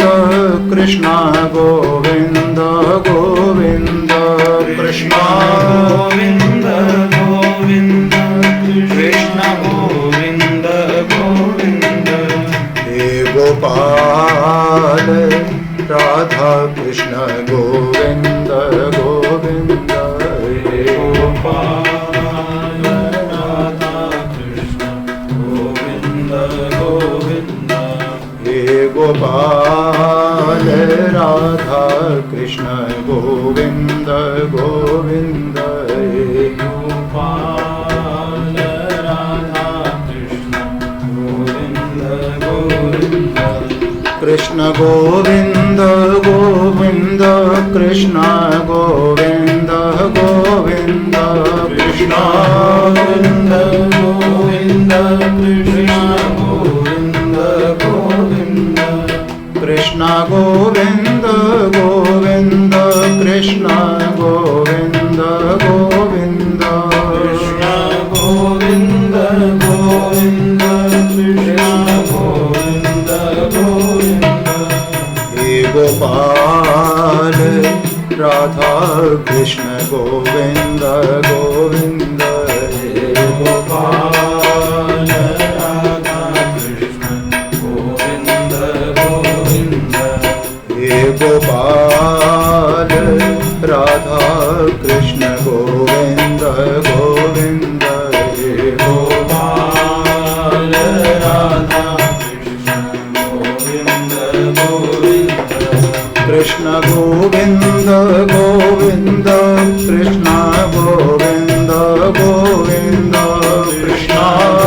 गोविंद कृष्ण गोविंद गोविंद कृष्ण गोविंद गोविंद कृष्ण गोविंद गोविंद। हे गोपाल राधा कृष्ण गोविंद गोविंद। हे गोपाल राधा कृष्ण गोविंद गोविंद। हे गोपाल राधा कृष्ण गोविंद गोविंद। हे गोपाल राधा कृष्ण गोविंद गोविंद। कृष्ण गोविंद गोविंद कृष्ण गोविंद गोविंद कृष्ण गोविंद गोविंद कृष्ण गोविंद गोविंद। कृष्ण गोविंद गोविंद कृष्ण गोविंद गोविंद कृष्ण गोविंद गोविंद कृष्ण गोविंद गोविंद। हे गोपाल राधा कृष्ण गोविंद गोविंद। हे गोपाल राधा कृष्ण गोविंद गोविंद। हे गोपाल राधा कृष्ण गोविंद गोविंद। हे गोपाल राधा कृष्ण गोविंद गोविंद। कृष्ण गोविंद गोविंद कृष्ण गोविंद गोविंद कृष्ण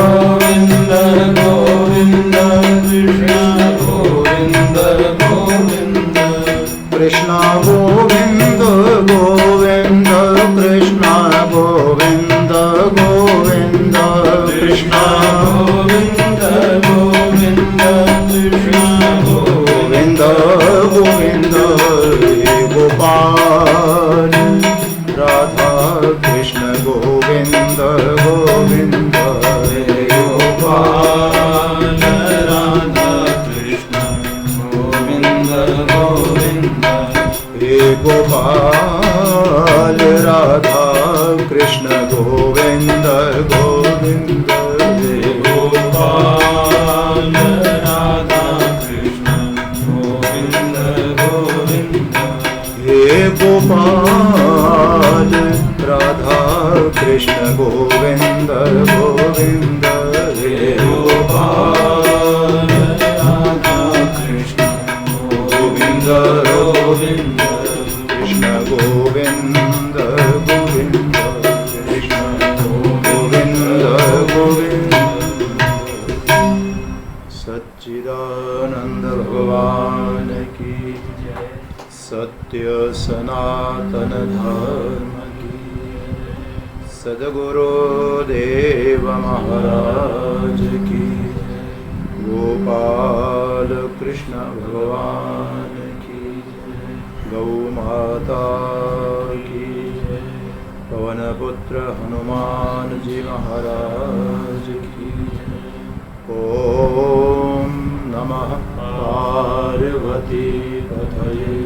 गोविंद गोविंद कृष्ण गोविंद गोविंद। कृष्ण गोविंद गोविंद कृष्ण गोविंद गोविंद कृष्ण गोविंद गोविंद कृष्ण गोविंद गोविंद। हे गोपाल राधा कृष्ण गोविंद गोविंद। हे गोपाल राधा कृष्ण गोविंद गोविंद। हे गोपाल राधा कृष्ण गोविंद गोविंद। हे गोपाल राधा कृष्ण गोविंद गोविंद। हे गोपाल राधा कृष्ण गोविंद गोविंद। हे गोपाल राधा कृष्ण गोविंद गोविंद। कृष्ण गोविंद गोविंद कृष्ण गोविंद गोविंद। सच्चिदानंद भगवान की जय। सत्य सनातन धर्म की जय। सद्गुरुदेव महाराज की जय। गोपाल कृष्ण भगवान की जय। गौ माता की जय। पवन पुत्र हनुमान जी महाराज की जय। ओम नमः पार्वती पतये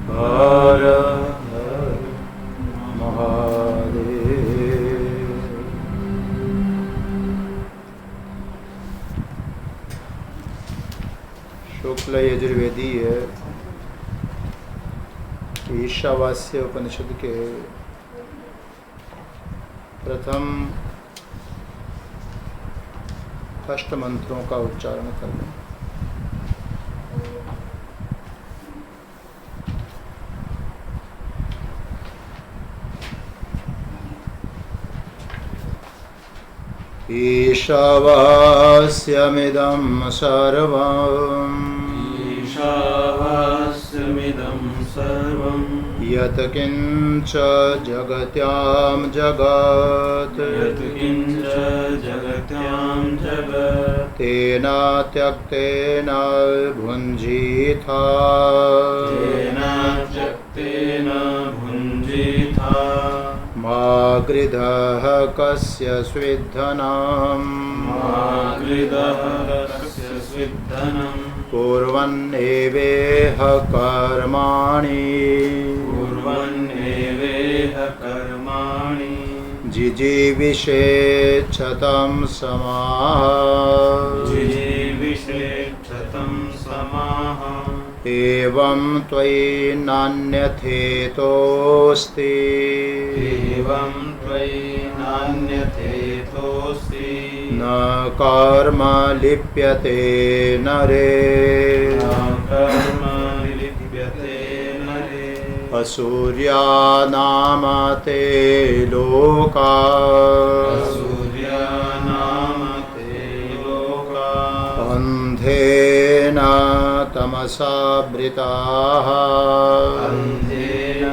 हर हर महादेव। शुक्ल यजुर्वेदीय ईशावास्य उपनिषद के प्रथम अष्ट मंत्रों का उच्चारण करना। ईशावास्यमिदं सर्वम् ईशावास्यमिदं सर्वं यत् किञ्च जगत्यां जगत् यत् किञ्च जगत्यां जगत् तेन त्यक्तेन भुञ्जीथा तेन त्यक्तेन भुञ्जीथा मा गृधः कस्य स्विद्धनाम् मा गृधः कस्य स्विद्धनम् कुर्वन्नेवेह कर्माणि कुर्वन्नेवेह कर्माणि जिजीविषेच्छतं समाः जिजीविषेच्छतं समाः एवं त्वयि नान्यथेतोऽस्ति एवं त्वयि नान्यथेतोऽस्ति न कर्म लिप्यते नरे न कर्म लिप्यते नरे असूर्यानाम ते लोका सूर्यानाम ते लोका अन्धेन तमसावृताः अन्धेन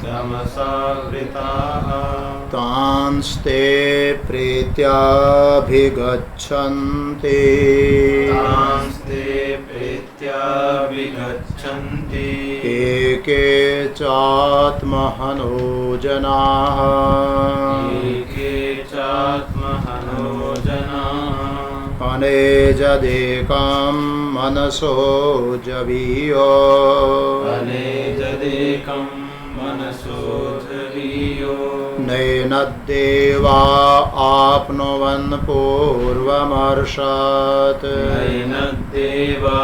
तमसावृताः तांस्ते प्रीत्याभिगच्छन्ति तांस्ते प्रीत्याभिगच्छन्ति एके चात्महनो जनाः एके चात्महनो जनाः अनेजदेकं मनसो जवीयो अनेजदेकं मनसो जवीयो नैनद्देवा आप्नुवन् पूर्वमर्षात् नैनद्देवा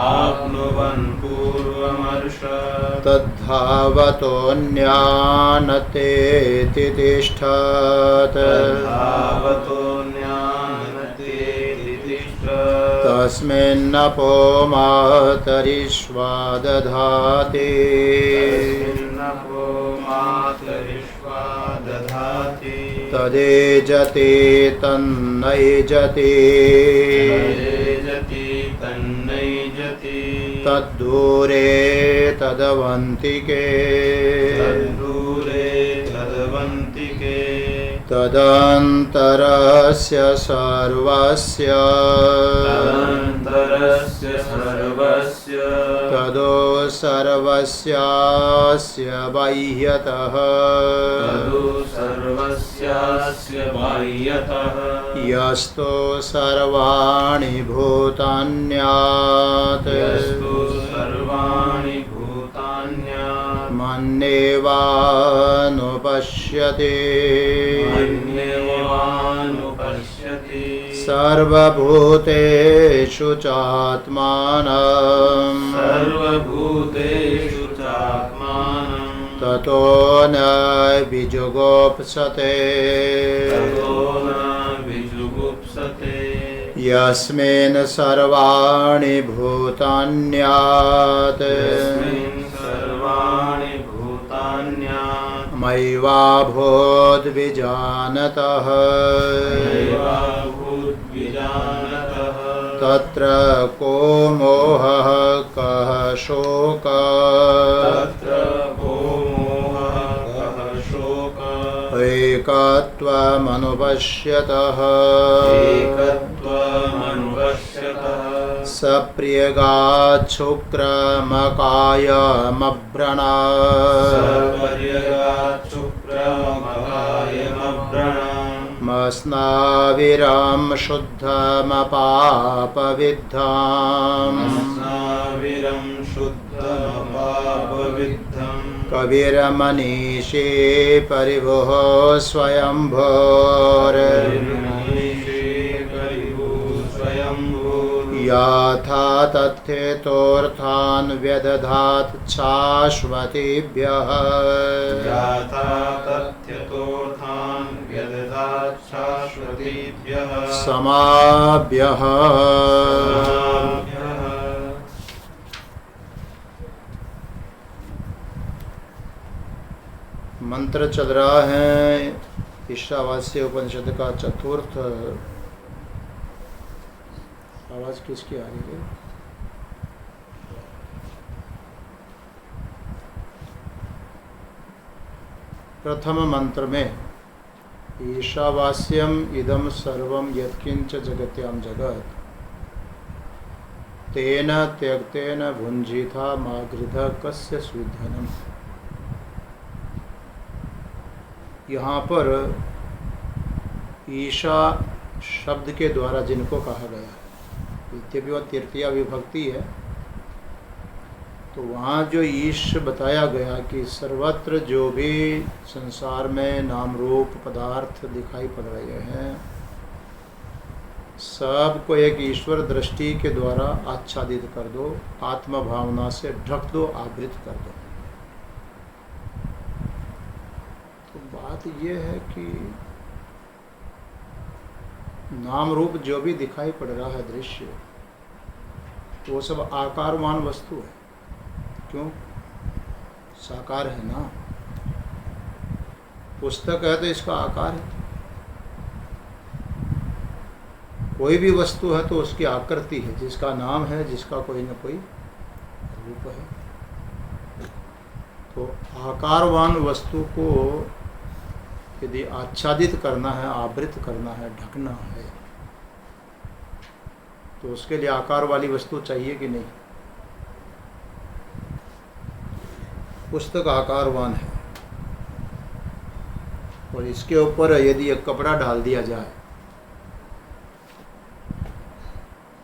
आप्नुवन् पूर्वमर्षात् तद्धावतोऽन्यानतेति तिष्ठत् तद्धावतोऽन्यानतेति तिष्ठत् तस्मिन्नपो मातरिष्वा दधाति तस्मिन्नपो मातरिष्वा दधाति तदेजति तन्नैजति तदेजति तन्नैजति तद्दूरे तदवन्तिके तद्दूरे तदवन्तिके तदन्तरस्य सर्वस्य तदन्तरस्य सर्वस्य तदो सर्वस्यास्य बाह्यतः तदु सर्वस्यास्य बाह्यतः यस्तो सर्वाणि भूतान्यात् यस्तु सर्वाणि भूतान्यात् मन्येवानुपश्यति मन्येवानुपश्यति सर्वभूतेषु चात्मानं सर्वभूतेषु चात्मानं ततो न विजुगुप्सते ततो न विजुगुप्सते यस्मिन् सर्वाणि भूतान्यात् यस्मिन् सर्वाणि भूतान्यात् मय्वाभूद्विजानतः नैवाभूद्विजानतः तत्र को मोहः कः शोकः तत्र को मोहः कः शोकः एकत्वमनुपश्यतः एकत्वमनुपश्यतः सप्रियगाच्छुक्रमकायमभ्रणा सपर्यगाच्छुक्रमकायमभ्रणम् मस्नाविरं शुद्धमपापविद्धाम् अस्नाविरं शुद्धमपापविद्धम् कविरमनीषी परिभुः स्वयंभोर् यथा तथ्येतोऽर्थान् व्यदधात् शाश्वतीभ्यः याथा तथ्यतोऽर्थान् व्यदधात् शाश्वतीभ्यः समाभ्यः मंत्र चल रहा है ईशावास्य उपनिषद का चतुर्थ। आवाज किसकी आ रही है? प्रथम मंत्र में ईशावास्यम इदम सर्वम यत्किंच जगत्याम जगत तेन त्यक्तेन भुंजिथा मागृध कस्य स्विधनम। यहाँ पर ईशा शब्द के द्वारा जिनको कहा गया है यद्यपि वह तृतीया विभक्ति है, तो वहाँ जो ईश बताया गया कि सर्वत्र जो भी संसार में नाम रूप पदार्थ दिखाई पड़ रहे हैं, सबको एक ईश्वर दृष्टि के द्वारा आच्छादित कर दो, आत्म भावना से ढक दो, आवृत कर दो। तो बात यह है कि नाम रूप जो भी दिखाई पड़ रहा है दृश्य, वो सब आकारवान वस्तु है। क्यों? साकार है ना। पुस्तक है तो इसका आकार है, कोई भी वस्तु है तो उसकी आकृति है, जिसका नाम है, जिसका कोई न कोई रूप है। तो आकारवान वस्तु को यदि आच्छादित करना है, आवृत करना है, ढकना है, तो उसके लिए आकार वाली वस्तु चाहिए कि नहीं? पुस्तक आकारवान है, और इसके ऊपर यदि एक कपड़ा डाल दिया जाए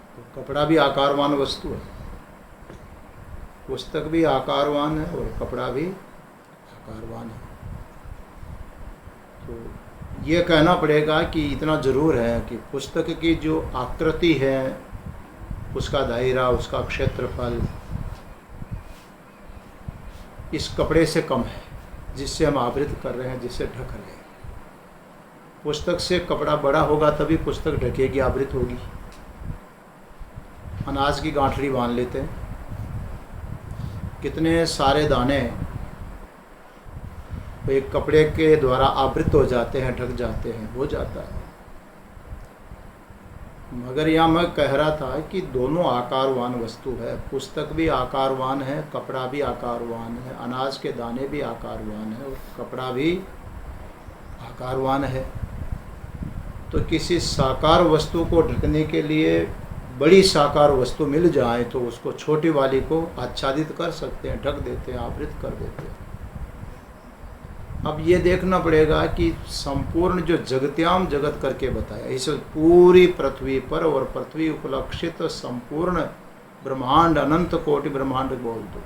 तो कपड़ा भी आकारवान वस्तु है, पुस्तक भी आकारवान है और कपड़ा भी आकारवान है। तो ये कहना पड़ेगा कि इतना जरूर है कि पुस्तक की जो आकृति है, उसका दायरा, उसका क्षेत्रफल इस कपड़े से कम है जिससे हम आवृत कर रहे हैं, जिससे ढक रहे हैं। पुस्तक से कपड़ा बड़ा होगा तभी पुस्तक ढकेगी, आवृत होगी। अनाज की गांठड़ी बांध लेते हैं, कितने सारे दाने एक कपड़े के द्वारा आवृत हो जाते हैं, ढक जाते हैं, हो जाता है। मगर यहाँ मैं कह रहा था कि दोनों आकारवान वस्तु है, पुस्तक भी आकारवान है, कपड़ा भी आकारवान है, अनाज के दाने भी आकारवान है और कपड़ा भी आकारवान है। तो किसी साकार वस्तु को ढकने के लिए बड़ी साकार वस्तु मिल जाए तो उसको छोटी वाली को आच्छादित कर सकते हैं, ढक देते हैं, आवृत कर देते हैं। अब ये देखना पड़ेगा कि संपूर्ण जो जगत्याम जगत करके बताया, इस पूरी पृथ्वी पर और पृथ्वी उपलक्षित संपूर्ण ब्रह्मांड, अनंत कोटि ब्रह्मांड बोल दो,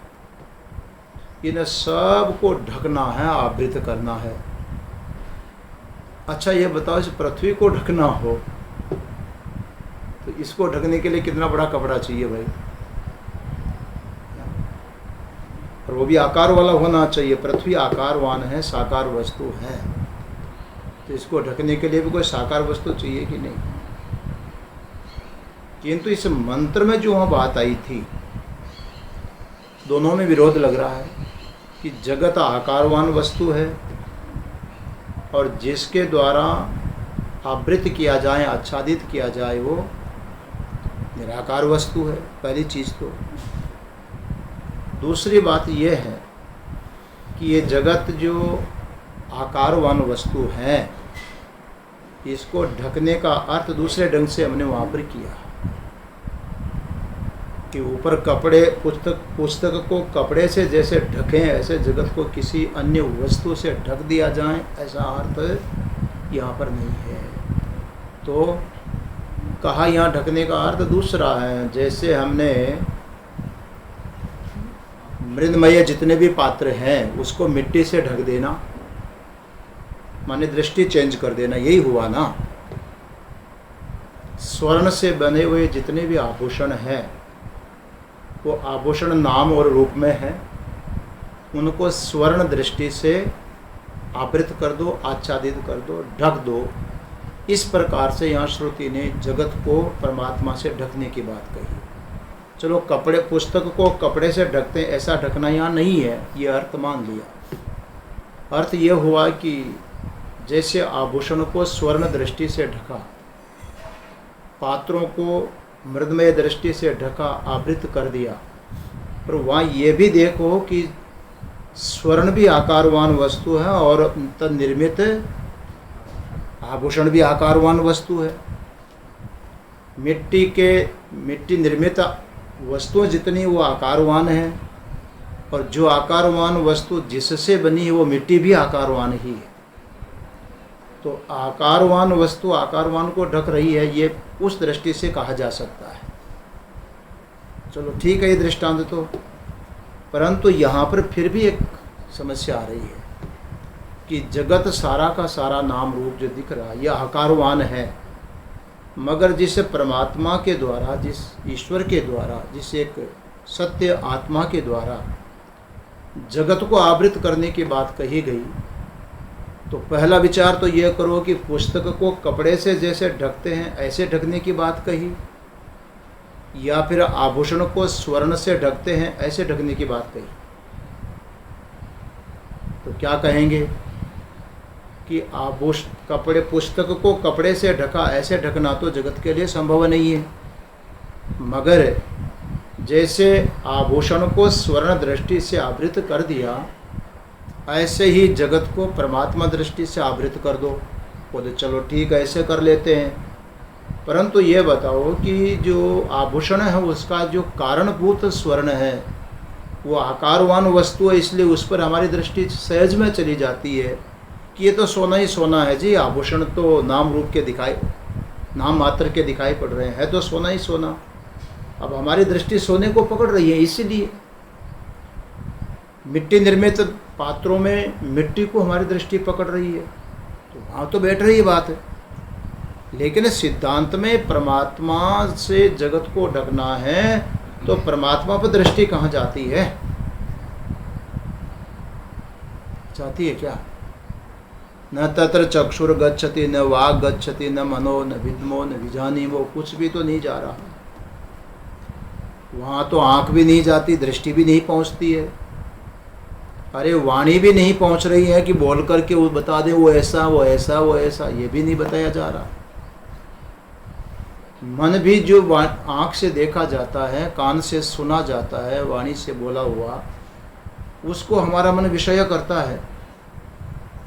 इन सब को ढकना है, आवृत करना है। अच्छा ये बताओ, इस पृथ्वी को ढकना हो तो इसको ढकने के लिए कितना बड़ा कपड़ा चाहिए भाई? और वो भी आकार वाला होना चाहिए। पृथ्वी आकारवान है, साकार वस्तु है, तो इसको ढकने के लिए भी कोई साकार वस्तु चाहिए कि नहीं? किंतु इस मंत्र में जो वहाँ बात आई थी, दोनों में विरोध लग रहा है कि जगत आकारवान वस्तु है और जिसके द्वारा आवृत किया जाए, आच्छादित किया जाए, वो निराकार वस्तु है। पहली चीज़ तो। दूसरी बात यह है कि ये जगत जो आकारवान वस्तु है, इसको ढकने का अर्थ दूसरे ढंग से हमने वहाँ पर किया कि ऊपर कपड़े, पुस्तक को कपड़े से जैसे ढकें, ऐसे जगत को किसी अन्य वस्तु से ढक दिया जाए, ऐसा अर्थ यहाँ पर नहीं है। तो कहा यहाँ ढकने का अर्थ दूसरा है। जैसे हमने मृदमय जितने भी पात्र हैं उसको मिट्टी से ढक देना, माने दृष्टि चेंज कर देना, यही हुआ ना। स्वर्ण से बने हुए जितने भी आभूषण हैं, वो आभूषण नाम और रूप में हैं, उनको स्वर्ण दृष्टि से आवृत कर दो, आच्छादित कर दो, ढक दो। इस प्रकार से यहाँ श्रुति ने जगत को परमात्मा से ढकने की बात कही। चलो कपड़े, पुस्तक को कपड़े से ढकते हैं, ऐसा ढकना यहाँ नहीं है, ये अर्थ मान लिया। अर्थ ये हुआ कि जैसे आभूषण को स्वर्ण दृष्टि से ढका, पात्रों को मृदमय दृष्टि से ढका, आवृत कर दिया, पर वहाँ ये भी देखो कि स्वर्ण भी आकारवान वस्तु है और निर्मित आभूषण भी आकारवान वस्तु है। मिट्टी निर्मित वस्तुएं जितनी वो आकारवान है, और जो आकारवान वस्तु जिससे बनी है वो मिट्टी भी आकारवान ही है। तो आकारवान वस्तु आकारवान को ढक रही है, ये उस दृष्टि से कहा जा सकता है। चलो ठीक है ये दृष्टांत तो, परंतु यहाँ पर फिर भी एक समस्या आ रही है कि जगत सारा का सारा नाम रूप जो दिख रहा है यह आकारवान है, मगर जिस परमात्मा के द्वारा, जिस ईश्वर के द्वारा, जिस एक सत्य आत्मा के द्वारा जगत को आवृत करने की बात कही गई, तो पहला विचार तो यह करो कि पुस्तक को कपड़े से जैसे ढकते हैं ऐसे ढकने की बात कही, या फिर आभूषण को स्वर्ण से ढकते हैं ऐसे ढकने की बात कही। तो क्या कहेंगे कि कपड़े, पुस्तक को कपड़े से ढका ऐसे ढकना तो जगत के लिए संभव नहीं है, मगर जैसे आभूषण को स्वर्ण दृष्टि से आवृत कर दिया ऐसे ही जगत को परमात्मा दृष्टि से आवृत कर दो। बोले चलो ठीक है ऐसे कर लेते हैं, परंतु ये बताओ कि जो आभूषण है उसका जो कारणभूत स्वर्ण है वो आकारवान वस्तु है, इसलिए उस पर हमारी दृष्टि सहज में चली जाती है कि ये तो सोना ही सोना है जी, आभूषण तो नाम रूप के दिखाई, नाम मात्र के दिखाई पड़ रहे हैं, है तो सोना ही सोना। अब हमारी दृष्टि सोने को पकड़ रही है, इसीलिए मिट्टी निर्मित पात्रों में मिट्टी को हमारी दृष्टि पकड़ रही है, तो वहाँ तो बैठ रही बात है। लेकिन सिद्धांत में परमात्मा से जगत को ढकना है तो परमात्मा पर दृष्टि कहाँ जाती है? जाती है क्या? न तत्र चक्षुर गच्छति न वाग गच्छति न मनो न विद्मो न विजानीमो, कुछ भी तो नहीं जा रहा वहाँ, तो आँख भी नहीं जाती, दृष्टि भी नहीं पहुँचती है। अरे वाणी भी नहीं पहुँच रही है कि बोल करके वो बता दे वो ऐसा वो ऐसा वो ऐसा, ये भी नहीं बताया जा रहा। मन भी जो आँख से देखा जाता है, कान से सुना जाता है, वाणी से बोला हुआ, उसको हमारा मन विषय करता है,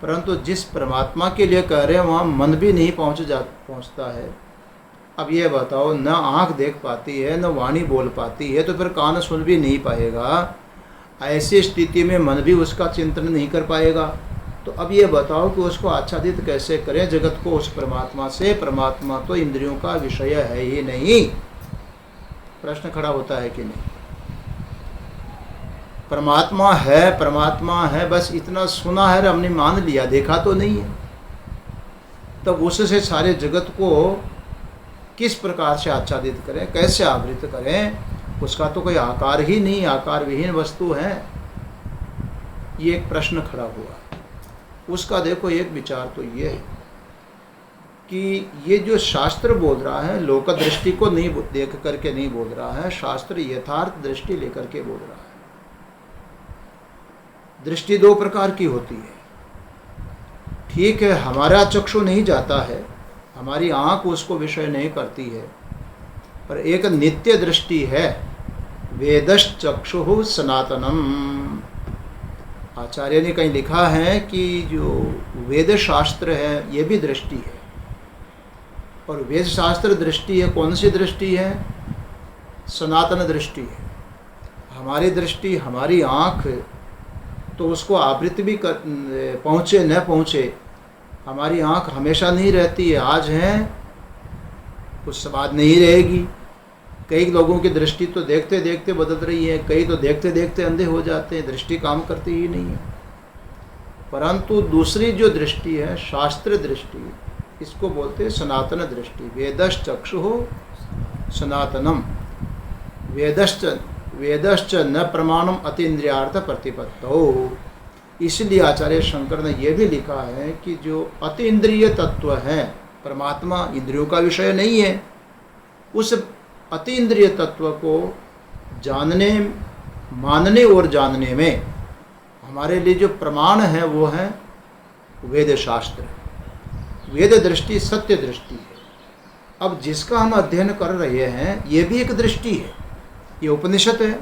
परंतु जिस परमात्मा के लिए कह रहे हैं वहाँ मन भी नहीं पहुँचता है। अब ये बताओ, न आँख देख पाती है न वाणी बोल पाती है, तो फिर कान सुन भी नहीं पाएगा। ऐसी स्थिति में मन भी उसका चिंतन नहीं कर पाएगा। तो अब ये बताओ कि उसको आच्छादित कैसे करें जगत को उस परमात्मा से? परमात्मा तो इंद्रियों का विषय है ही नहीं। प्रश्न खड़ा होता है कि नहीं? परमात्मा है बस इतना सुना है, हमने मान लिया, देखा तो नहीं है। तब उससे सारे जगत को किस प्रकार से आच्छादित करें, कैसे आवृत करें? उसका तो कोई आकार ही नहीं, आकार विहीन वस्तु है। ये एक प्रश्न खड़ा हुआ। उसका देखो एक विचार तो ये है कि ये जो शास्त्र बोल रहा है लोक दृष्टि को नहीं देख करके नहीं बोल रहा है, शास्त्र यथार्थ दृष्टि लेकर के बोल रहा है। दृष्टि दो प्रकार की होती है। ठीक है, हमारा चक्षु नहीं जाता है, हमारी आंख उसको विषय नहीं करती है, पर एक नित्य दृष्टि है। वेदश्चक्षुः सनातनम, आचार्य ने कहीं लिखा है कि जो वेद शास्त्र है ये भी दृष्टि है, और वेद शास्त्र दृष्टि है। कौन सी दृष्टि है? सनातन दृष्टि है। हमारी दृष्टि, हमारी आँख तो उसको आवृत भी पहुँचे न पहुँचे, हमारी आँख हमेशा नहीं रहती है। आज है कुछ बाद नहीं रहेगी। कई लोगों की दृष्टि तो देखते देखते बदल रही है, कई तो देखते देखते अंधे हो जाते हैं, दृष्टि काम करती ही नहीं है। परंतु दूसरी जो दृष्टि है शास्त्र दृष्टि, इसको बोलते हैं सनातन दृष्टि। वेदश्चक्षुः सनातनम, वेदश्च न प्रमाणम अतीन्द्रियार्थ प्रतिपत्तौ। इसलिए आचार्य शंकर ने यह भी लिखा है कि जो अतीन्द्रिय तत्व है, परमात्मा इंद्रियों का विषय नहीं है, उस अतीन्द्रिय तत्व को जानने, मानने और जानने में हमारे लिए जो प्रमाण है वो है वेद शास्त्र। वेद दृष्टि सत्य दृष्टि है। अब जिसका हम अध्ययन कर रहे हैं ये भी एक दृष्टि है, ये उपनिषद है,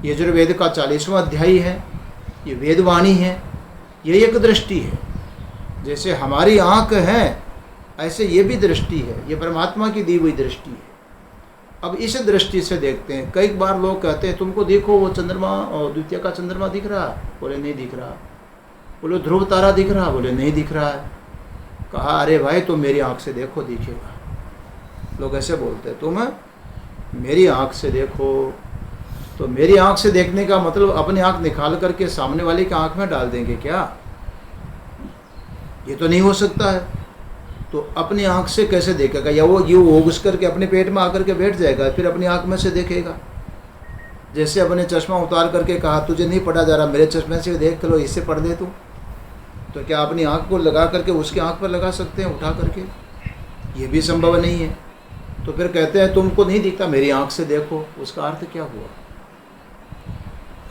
यजुर्वेद का 40वां अध्याय है, ये वेदवाणी है, ये एक दृष्टि है। जैसे हमारी आँख है ऐसे ये भी दृष्टि है, ये परमात्मा की दी हुई दृष्टि है। अब इस दृष्टि से देखते हैं। कई बार लोग कहते हैं तुमको देखो वो चंद्रमा और द्वितीय का चंद्रमा दिख रहा? बोले नहीं दिख रहा। बोले ध्रुव तारा दिख रहा? बोले नहीं दिख रहा है। कहा अरे भाई तुम मेरी आँख से देखो, दिखेगा। लोग ऐसे बोलते हैं। तुम मेरी आँख से देखो। तो मेरी आँख से देखने का मतलब अपनी आँख निकाल करके सामने वाले की आँख में डाल देंगे क्या? ये तो नहीं हो सकता है। तो अपनी आँख से कैसे देखेगा? या वो यूँ घुस करके अपने पेट में आकर के बैठ जाएगा, फिर अपनी आँख में से देखेगा। जैसे अपने चश्मा उतार करके कहा तुझे नहीं पढ़ा जा रहा, मेरे चश्मे से देख लो, इससे पढ़ दे तू। तो क्या अपनी आँख को लगा करके उसकी आँख पर लगा सकते हैं उठा करके? ये भी संभव नहीं है। तो फिर कहते हैं तुमको नहीं दिखता, मेरी आँख से देखो। उसका अर्थ क्या हुआ?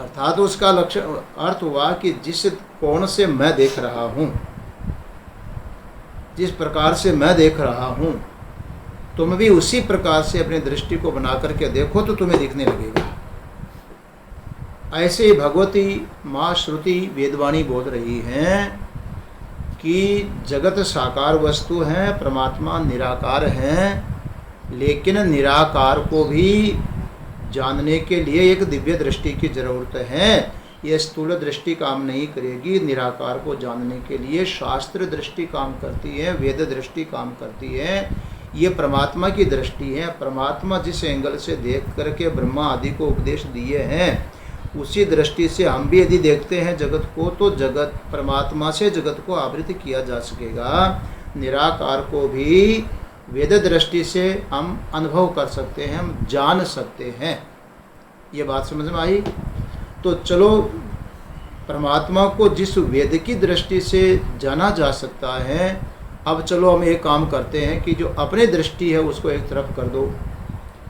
अर्थात उसका लक्ष्य अर्थ हुआ कि जिस कोण से मैं देख रहा हूँ, जिस प्रकार से मैं देख रहा हूँ, तुम भी उसी प्रकार से अपनी दृष्टि को बना करके देखो तो तुम्हें दिखने लगेगा। ऐसे ही भगवती माँ श्रुति वेदवाणी बोल रही हैं कि जगत साकार वस्तु है, परमात्मा निराकार है, लेकिन निराकार को भी जानने के लिए एक दिव्य दृष्टि की जरूरत है। ये स्थूल दृष्टि काम नहीं करेगी। निराकार को जानने के लिए शास्त्र दृष्टि काम करती है, वेद दृष्टि काम करती है। ये परमात्मा की दृष्टि है। परमात्मा जिस एंगल से देख करके ब्रह्मा आदि को उपदेश दिए हैं, उसी दृष्टि से हम भी यदि देखते हैं जगत को, तो जगत परमात्मा से जगत को आवृत किया जा सकेगा। निराकार को भी वेद दृष्टि से हम अनुभव कर सकते हैं, हम जान सकते हैं। ये बात समझ में आई? तो चलो, परमात्मा को जिस वेद की दृष्टि से जाना जा सकता है, अब चलो हम एक काम करते हैं कि जो अपनी दृष्टि है उसको एक तरफ कर दो।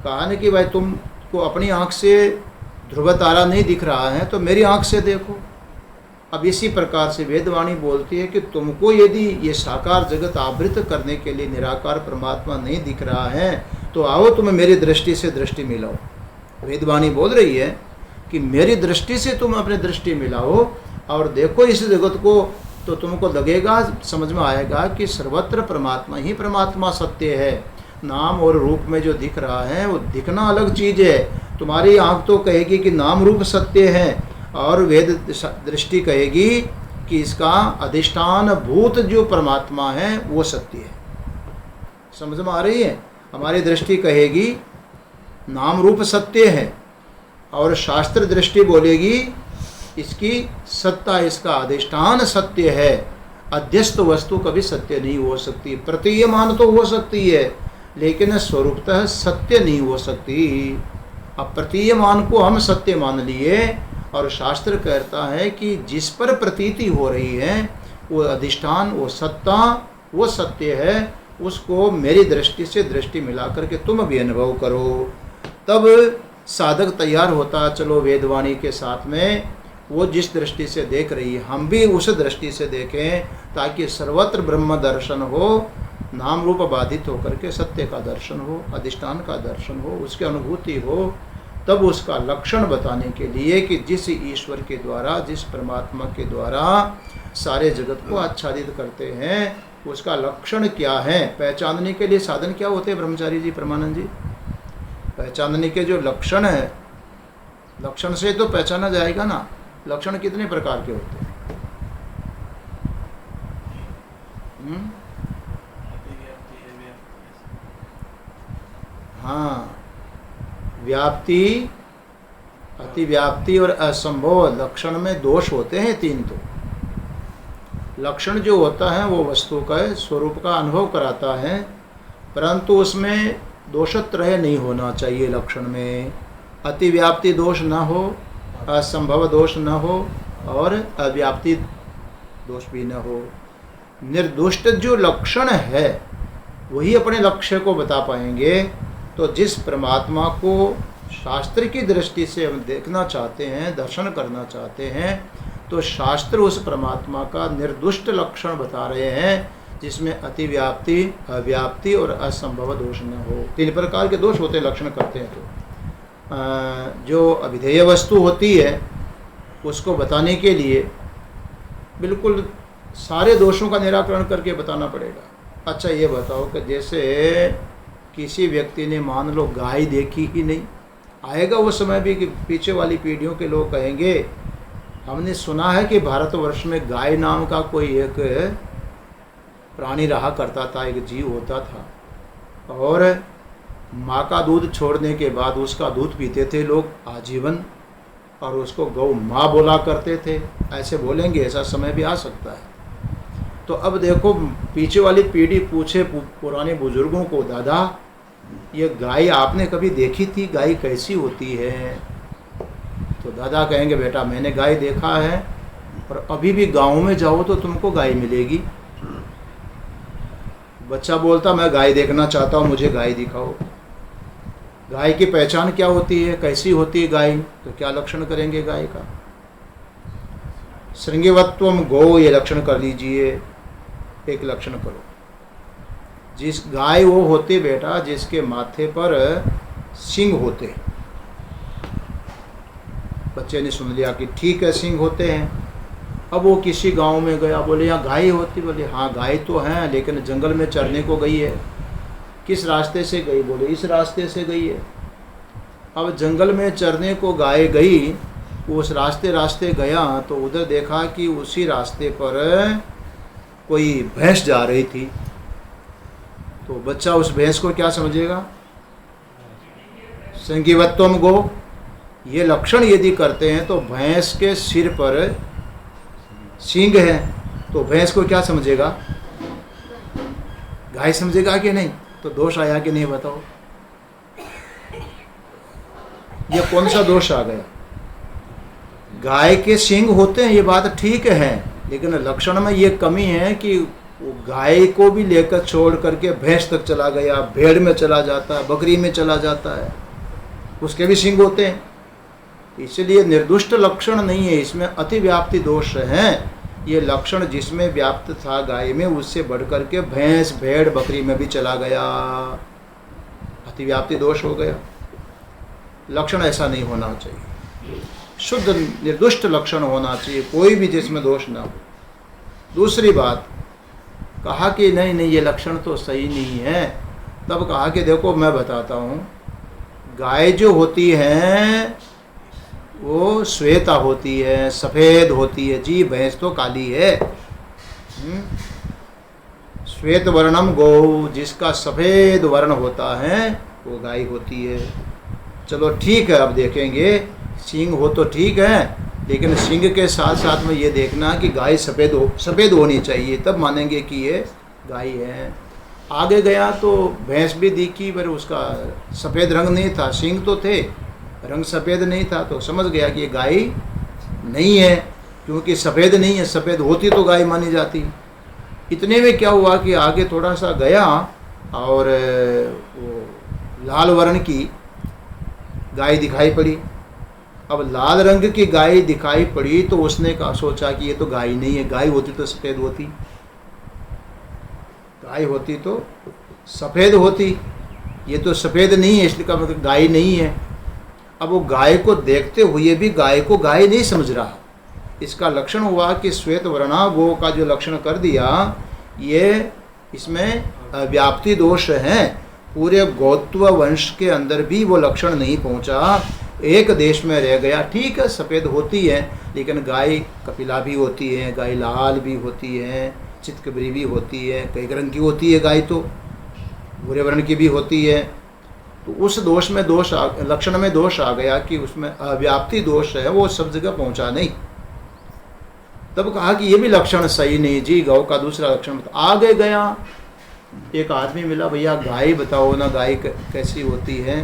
कहा ना कि भाई तुमको अपनी आँख से ध्रुव तारा नहीं दिख रहा है तो मेरी आँख से देखो। अब इसी प्रकार से वेदवाणी बोलती है कि तुमको यदि ये साकार जगत आवृत करने के लिए निराकार परमात्मा नहीं दिख रहा है तो आओ तुम मेरी दृष्टि से दृष्टि मिलाओ। वेदवाणी बोल रही है कि मेरी दृष्टि से तुम अपनी दृष्टि मिलाओ और देखो इस जगत को, तो तुमको लगेगा, समझ में आएगा कि सर्वत्र परमात्मा ही परमात्मा सत्य है। नाम और रूप में जो दिख रहा है वो दिखना अलग चीज़ है। तुम्हारी आँख तो कहेगी कि नाम रूप सत्य है, और वेद दृष्टि कहेगी कि इसका अधिष्ठान भूत जो परमात्मा है वो सत्य है। समझ में आ रही है? हमारी दृष्टि कहेगी नाम रूप सत्य है, और शास्त्र दृष्टि बोलेगी इसकी सत्ता, इसका अधिष्ठान सत्य है। अध्यस्त वस्तु कभी सत्य नहीं हो सकती। प्रतीयमान तो हो सकती है लेकिन स्वरूपतः सत्य नहीं हो सकती। अब प्रतीयमान को हम सत्य मान लिए, और शास्त्र कहता है कि जिस पर प्रतीति हो रही है वो अधिष्ठान, वो सत्ता, वो सत्य है। उसको मेरी दृष्टि से दृष्टि मिला करके तुम भी अनुभव करो। तब साधक तैयार होता, चलो वेदवाणी के साथ में वो जिस दृष्टि से देख रही है हम भी उस दृष्टि से देखें, ताकि सर्वत्र ब्रह्म दर्शन हो, नाम रूप बाधित होकर के सत्य का दर्शन हो, अधिष्ठान का दर्शन हो, उसकी अनुभूति हो। तब उसका लक्षण बताने के लिए कि जिस ईश्वर के द्वारा, जिस परमात्मा के द्वारा सारे जगत को आच्छादित करते हैं, उसका लक्षण क्या है, पहचानने के लिए साधन क्या होते हैं ब्रह्मचारी जी, परमानंद जी? पहचानने के जो लक्षण है, लक्षण से तो पहचाना जाएगा ना। लक्षण कितने प्रकार के होते हैं? हाँ, व्याप्ति, अतिव्याप्ति और असंभव। लक्षण में दोष होते हैं तीन। तो लक्षण जो होता है वो वस्तु का स्वरूप का अनुभव कराता है, परंतु उसमें दोषत्रय नहीं होना चाहिए। लक्षण में अतिव्याप्ति दोष न हो, असंभव दोष न हो, और अव्याप्ति दोष भी न हो। निर्दुष्ट जो लक्षण है वही अपने लक्ष्य को बता पाएंगे। तो जिस परमात्मा को शास्त्र की दृष्टि से हम देखना चाहते हैं, दर्शन करना चाहते हैं, तो शास्त्र उस परमात्मा का निर्दुष्ट लक्षण बता रहे हैं, जिसमें अतिव्याप्ति, अव्याप्ति और असंभव दोष न हो। तीन प्रकार के दोष होते हैं लक्षण करते हैं। तो जो अभिधेय वस्तु होती है उसको बताने के लिए बिल्कुल सारे दोषों का निराकरण करके बताना पड़ेगा। अच्छा ये बताओ कि जैसे किसी व्यक्ति ने मान लो गाय देखी ही नहीं, आएगा वो समय भी कि पीछे वाली पीढ़ियों के लोग कहेंगे हमने सुना है कि भारतवर्ष में गाय नाम का कोई एक प्राणी रहा करता था, एक जीव होता था, और माँ का दूध छोड़ने के बाद उसका दूध पीते थे लोग आजीवन, और उसको गौ माँ बोला करते थे। ऐसे बोलेंगे, ऐसा समय भी आ सकता है। तो अब देखो, पीछे वाली पीढ़ी पूछे पुराने बुजुर्गों को, दादा ये गाय आपने कभी देखी थी, गाय कैसी होती है? तो दादा कहेंगे, बेटा मैंने गाय देखा है, और अभी भी गाँव में जाओ तो तुमको गाय मिलेगी। बच्चा बोलता, मैं गाय देखना चाहता हूँ, मुझे गाय दिखाओ। गाय की पहचान क्या होती है, कैसी होती है गाय? तो क्या लक्षण करेंगे गाय का? श्रृंगिवत्वम गो, ये लक्षण कर लीजिए, एक लक्षण करो। जिस गाय वो होती बेटा जिसके माथे पर सींग होते। बच्चे ने सुन लिया कि ठीक है सींग होते हैं। अब वो किसी गांव में गया, बोले यहाँ गाय होती? बोले हाँ गाय तो हैं, लेकिन जंगल में चरने को गई है। किस रास्ते से गई? बोले इस रास्ते से गई है। अब जंगल में चरने को गाय गई, उस रास्ते गया तो उधर देखा कि उसी रास्ते पर कोई भैंस जा रही थी। तो बच्चा उस भैंस को क्या समझेगा? संकीवत्वम गो, ये लक्षण यदि करते हैं तो भैंस के सिर पर सींग है, तो भैंस को क्या समझेगा? गाय समझेगा कि नहीं? तो दोष आया कि नहीं बताओ? ये कौन सा दोष आ गया? गाय के सींग होते हैं, ये बात ठीक है, लेकिन लक्षण में ये कमी है कि वो गाय को भी लेकर छोड़ करके भैंस तक चला गया, भेड़ में चला जाता है, बकरी में चला जाता है, उसके भी सींग होते हैं। इसलिए निर्दुष्ट लक्षण नहीं है, इसमें अतिव्याप्ति दोष है। ये लक्षण जिसमें व्याप्त था गाय में, उससे बढ़कर के भैंस, भेड़, बकरी में भी चला गया, अतिव्याप्ति दोष हो गया। लक्षण ऐसा नहीं होना चाहिए, शुद्ध निर्दुष्ट लक्षण होना चाहिए, कोई भी जिसमें दोष ना हो। दूसरी बात कहा कि नहीं नहीं ये लक्षण तो सही नहीं है। तब कहा कि देखो मैं बताता हूँ, गाय जो होती हैं वो श्वेता होती है, सफ़ेद होती है जी, भैंस तो काली है। श्वेत वर्णम गौ, जिसका सफ़ेद वर्ण होता है वो गाय होती है। चलो ठीक है, अब देखेंगे सींग हो तो ठीक है, लेकिन सींग के साथ साथ में ये देखना कि गाय सफ़ेद होनी चाहिए, तब मानेंगे कि ये गाय है। आगे गया तो भैंस भी दिखी, पर उसका सफ़ेद रंग नहीं था, सींग तो थे, रंग सफ़ेद नहीं था, तो समझ गया कि ये गाय नहीं है, क्योंकि सफ़ेद नहीं है, सफ़ेद होती तो गाय मानी जाती। इतने में क्या हुआ कि आगे थोड़ा सा गया और वो लाल वर्ण की गाय दिखाई पड़ी। अब लाल रंग की गाय दिखाई पड़ी तो उसने कहा, सोचा कि ये तो गाय नहीं है, गाय होती तो सफ़ेद होती, गाय होती तो सफ़ेद होती, ये तो सफ़ेद नहीं है, इसलिए मतलब गाय नहीं है। अब वो गाय को देखते हुए भी गाय को गाय नहीं समझ रहा। इसका लक्षण हुआ कि श्वेत वर्णा गो का जो लक्षण कर दिया, ये इसमें व्याप्ति दोष है। पूरे गोत्व वंश के अंदर भी वो लक्षण नहीं पहुंचा, एक देश में रह गया। ठीक है सफ़ेद होती है, लेकिन गाय कपिला भी होती है, गाय लाल भी होती है, चितकबरी भी होती है, कई रंग की होती है गाय, तो भूरे वर्ण की भी होती है। तो उस दोष में लक्षण में दोष आ गया कि उसमें अव्याप्ति दोष है, वो सब जगह पहुंचा नहीं। तब कहा कि ये भी लक्षण सही नहीं जी, गौ का दूसरा लक्षण बता। आगे गया, एक आदमी मिला, भैया गाय बताओ ना, गाय कैसी होती है?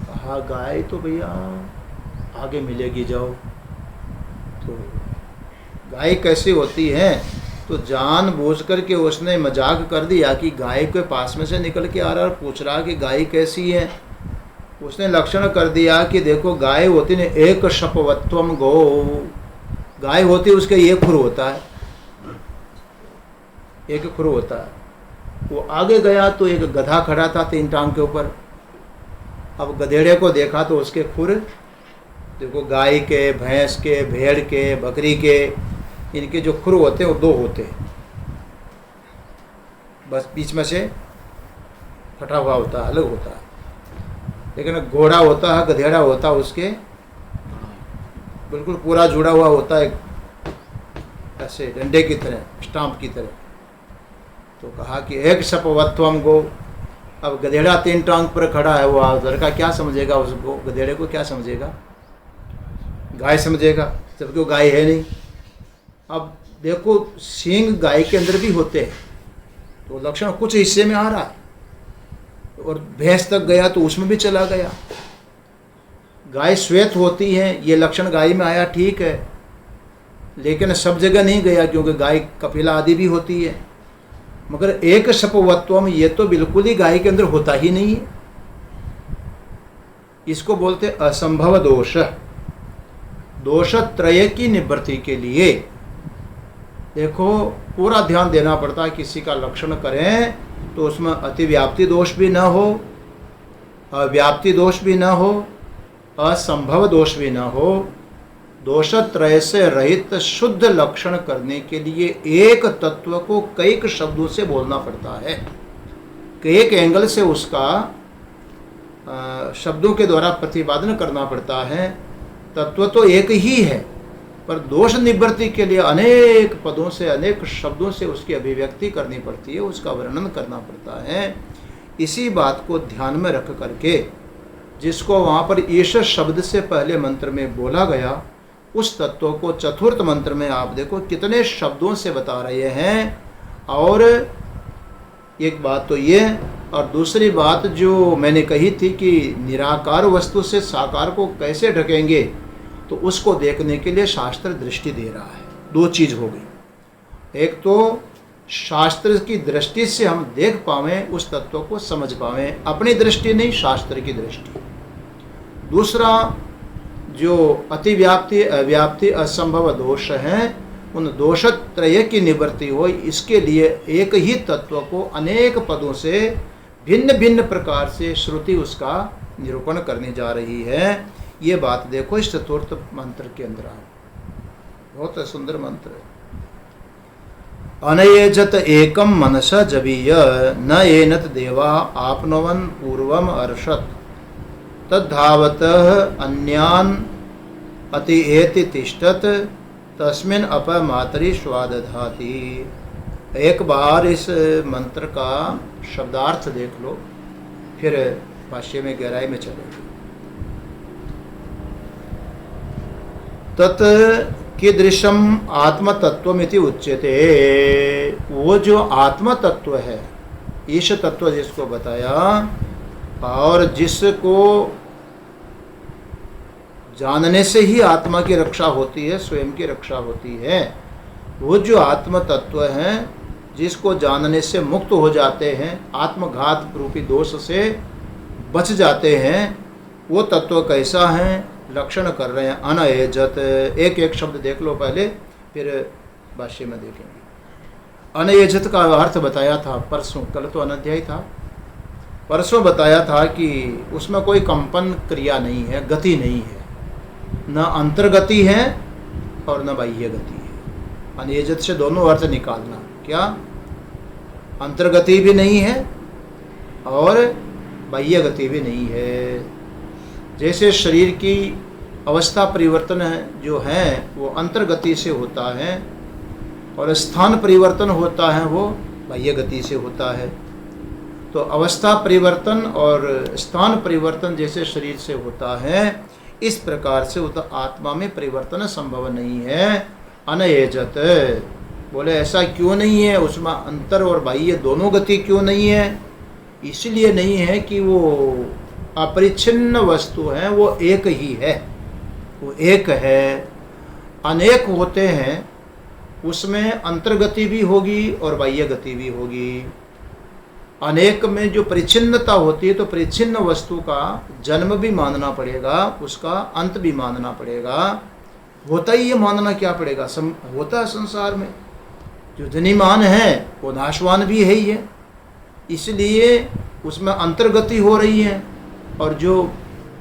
कहा गाय तो भैया आगे मिलेगी, जाओ। तो गाय कैसी होती है? तो जानबूझ करके उसने मजाक कर दिया कि गाय के पास में से निकल के आ रहा और पूछ रहा कि गाय कैसी है। उसने लक्षण कर दिया कि देखो गाय होती ने एक शपवत्वम गो, गाय होती उसके एक खुर होता है, एक खुर होता है। वो आगे गया तो एक गधा खड़ा था 3 टांग के ऊपर। अब गधेड़े को देखा तो उसके खुर देखो, गाय के, भैंस के, भेड़ के, बकरी के, इनके जो खुर होते हैं वो 2 होते हैं, बस बीच में से फटा हुआ होता है, अलग होता है। लेकिन घोड़ा होता है, गधेड़ा होता है, उसके बिल्कुल पूरा जुड़ा हुआ होता है, ऐसे डंडे की तरह, स्टाम्प की तरह। तो कहा कि एक शपवत्वम गो, अब गधेड़ा 3 टांग पर खड़ा है, वो लड़का क्या समझेगा उसको, गधेड़े को क्या समझेगा? गाय समझेगा, जबकि वो गाय है नहीं। अब देखो सींग गाय के अंदर भी होते हैं, तो लक्षण कुछ हिस्से में आ रहा है, और भैंस तक गया तो उसमें भी चला गया। गाय श्वेत होती है, ये लक्षण गाय में आया, ठीक है, लेकिन सब जगह नहीं गया, क्योंकि गाय कपिला आदि भी होती है। मगर एक सपवत्वम, ये तो बिल्कुल ही गाय के अंदर होता ही नहीं है। इसको बोलते असंभव दोष। दोष त्रय की निवृत्ति के लिए देखो पूरा ध्यान देना पड़ता है। किसी का लक्षण करें तो उसमें अतिव्याप्ति दोष भी न हो, अव्याप्ति दोष भी न हो, असंभव दोष भी न हो। दोष त्रय से रहित शुद्ध लक्षण करने के लिए एक तत्व को कई शब्दों से बोलना पड़ता है, एक एंगल से उसका शब्दों के द्वारा प्रतिपादन करना पड़ता है। तत्व तो एक ही है, पर दोष निवृत्ति के लिए अनेक पदों से, अनेक शब्दों से उसकी अभिव्यक्ति करनी पड़ती है, उसका वर्णन करना पड़ता है। इसी बात को ध्यान में रख करके जिसको वहाँ पर ईश शब्द से पहले मंत्र में बोला गया, उस तत्व को चतुर्थ मंत्र में आप देखो कितने शब्दों से बता रहे हैं। और एक बात तो ये, और दूसरी बात जो मैंने कही थी कि निराकार वस्तु से साकार को कैसे ढकेंगे, तो उसको देखने के लिए शास्त्र दृष्टि दे रहा है। 2 चीज़ हो गई, एक तो शास्त्र की दृष्टि से हम देख पावें, उस तत्व को समझ पावें, अपनी दृष्टि नहीं, शास्त्र की दृष्टि। दूसरा, जो अतिव्याप्ति, अव्याप्ति, असंभव दोष हैं, उन दोष त्रय की निवृत्ति हो, इसके लिए एक ही तत्व को अनेक पदों से भिन्न भिन्न प्रकार से श्रुति उसका निरूपण करने जा रही है। ये बात देखो इस चतुर्थ मंत्र के अंदर है, बहुत सुंदर मंत्र है। अनयेजत एकम मनस जवीय न एनत देवा आपनवन पूर्वम अर्षत तद्धावत अन्यान अति एति तिष्ठत तस्मिन अपमातरी स्वादधाति। एक बार इस मंत्र का शब्दार्थ देख लो, फिर भाष्य में गहराई में चलेंगे। तत् कीदृशम आत्मतत्वमिति उच्यते। वो जो आत्म तत्व है, ईश तत्व जिसको बताया, और जिसको जानने से ही आत्मा की रक्षा होती है, स्वयं की रक्षा होती है, वो जो आत्म तत्व है, जिसको जानने से मुक्त हो जाते हैं, आत्मघात रूपी दोष से बच जाते हैं, वो तत्व कैसा है, लक्षण कर रहे हैं। अनएजत, एक एक शब्द देख लो पहले, फिर भाष्य में देखेंगे। अनएजत का अर्थ बताया था परसों, कल तो अनध्यायी था, परसों बताया था कि उसमें कोई कंपन क्रिया नहीं है, गति नहीं है, न अंतर्गति है और न बाह्य गति है। अनएजत से दोनों अर्थ निकालना, क्या अंतर्गति भी नहीं है और बाह्य गति भी नहीं है। जैसे शरीर की अवस्था परिवर्तन है जो है वो अंतर्गति से होता है, और स्थान परिवर्तन होता है वो बाह्य गति से होता है। तो अवस्था परिवर्तन और स्थान परिवर्तन जैसे शरीर से होता है, इस प्रकार से आत्मा में परिवर्तन संभव नहीं है। अनएजत, बोले ऐसा क्यों नहीं है, उसमें अंतर और बाह्य दोनों गति क्यों नहीं है? इसलिए नहीं है कि वो अपरिच्छिन्न वस्तु है, वो एक ही है, वो एक है। अनेक होते हैं, उसमें अंतर्गति भी होगी और बाह्य गति भी होगी। अनेक में जो परिच्छिन्नता होती है, तो परिच्छिन्न वस्तु का जन्म भी मानना पड़ेगा, उसका अंत भी मानना पड़ेगा। होता ही ये मानना क्या पड़ेगा, होता है संसार में जो जनिमान है वो नाशवान भी है ही है, इसलिए उसमें अंतर्गति हो रही है। और जो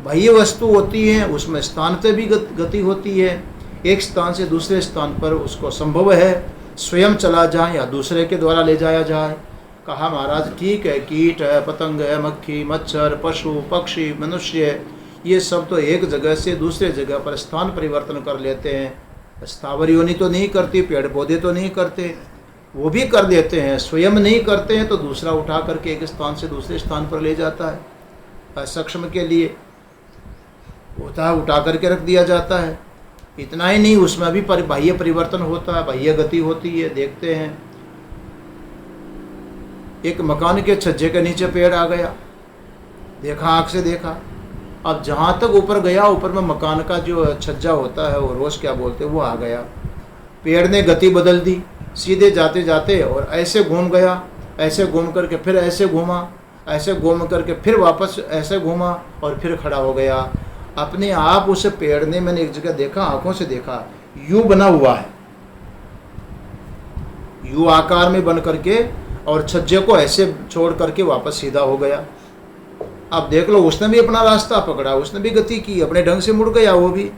बाह्य वस्तु होती है उसमें स्थान पे भी गति होती है, एक स्थान से दूसरे स्थान पर उसको संभव है स्वयं चला जाए या दूसरे के द्वारा ले जाया जाए। कहा महाराज ठीक है, कीट है, पतंग है, मक्खी, मच्छर, पशु, पक्षी, मनुष्य, ये सब तो एक जगह से दूसरे जगह पर स्थान परिवर्तन कर लेते हैं। स्थावर योनि तो नहीं करती, पेड़ पौधे तो नहीं करते, वो भी कर देते हैं, स्वयं नहीं करते हैं तो दूसरा उठा करके एक स्थान से दूसरे स्थान पर ले जाता है। असक्षम के लिए उठा करके रख दिया जाता है। इतना ही नहीं, उसमें भी बाह्य परिवर्तन होता है, बाह्य गति होती है। देखते हैं एक मकान के छज्जे के नीचे पेड़ आ गया, देखा, आँख से देखा। अब जहाँ तक ऊपर गया, ऊपर में मकान का जो छज्जा होता है, वो रोज क्या बोलते हैं, वो आ गया। पेड़ ने गति बदल दी, सीधे जाते जाते और ऐसे घूम गया, ऐसे घूम करके फिर ऐसे घूमा, ऐसे घूम करके फिर वापस ऐसे घूमा और फिर खड़ा हो गया। अपने आप उस पेड़ ने, मैंने एक जगह देखा, आंखों से देखा, यू बना हुआ है, यू आकार में बन करके, और छज्जे को ऐसे छोड़ करके वापस सीधा हो गया। अब देख लो, उसने भी अपना रास्ता पकड़ा, उसने भी गति की, अपने ढंग से मुड़ गया। वो भी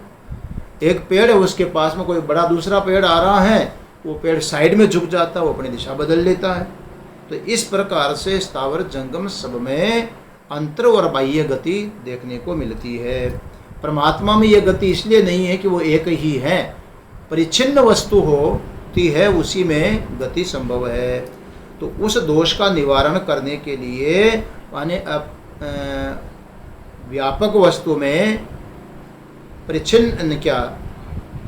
एक पेड़ है, उसके पास में कोई बड़ा दूसरा पेड़ आ रहा है, वो पेड़ साइड में झुक जाता है, वो अपनी दिशा बदल लेता है। तो इस प्रकार से स्थावर जंगम सब में अंतर और बाह्य गति देखने को मिलती है। परमात्मा में यह गति इसलिए नहीं है कि वो एक ही है, परिच्छिन्न वस्तु होती है, उसी में गति संभव है। तो उस दोष का निवारण करने के लिए माने व्यापक वस्तु में परिच्छिन्न, क्या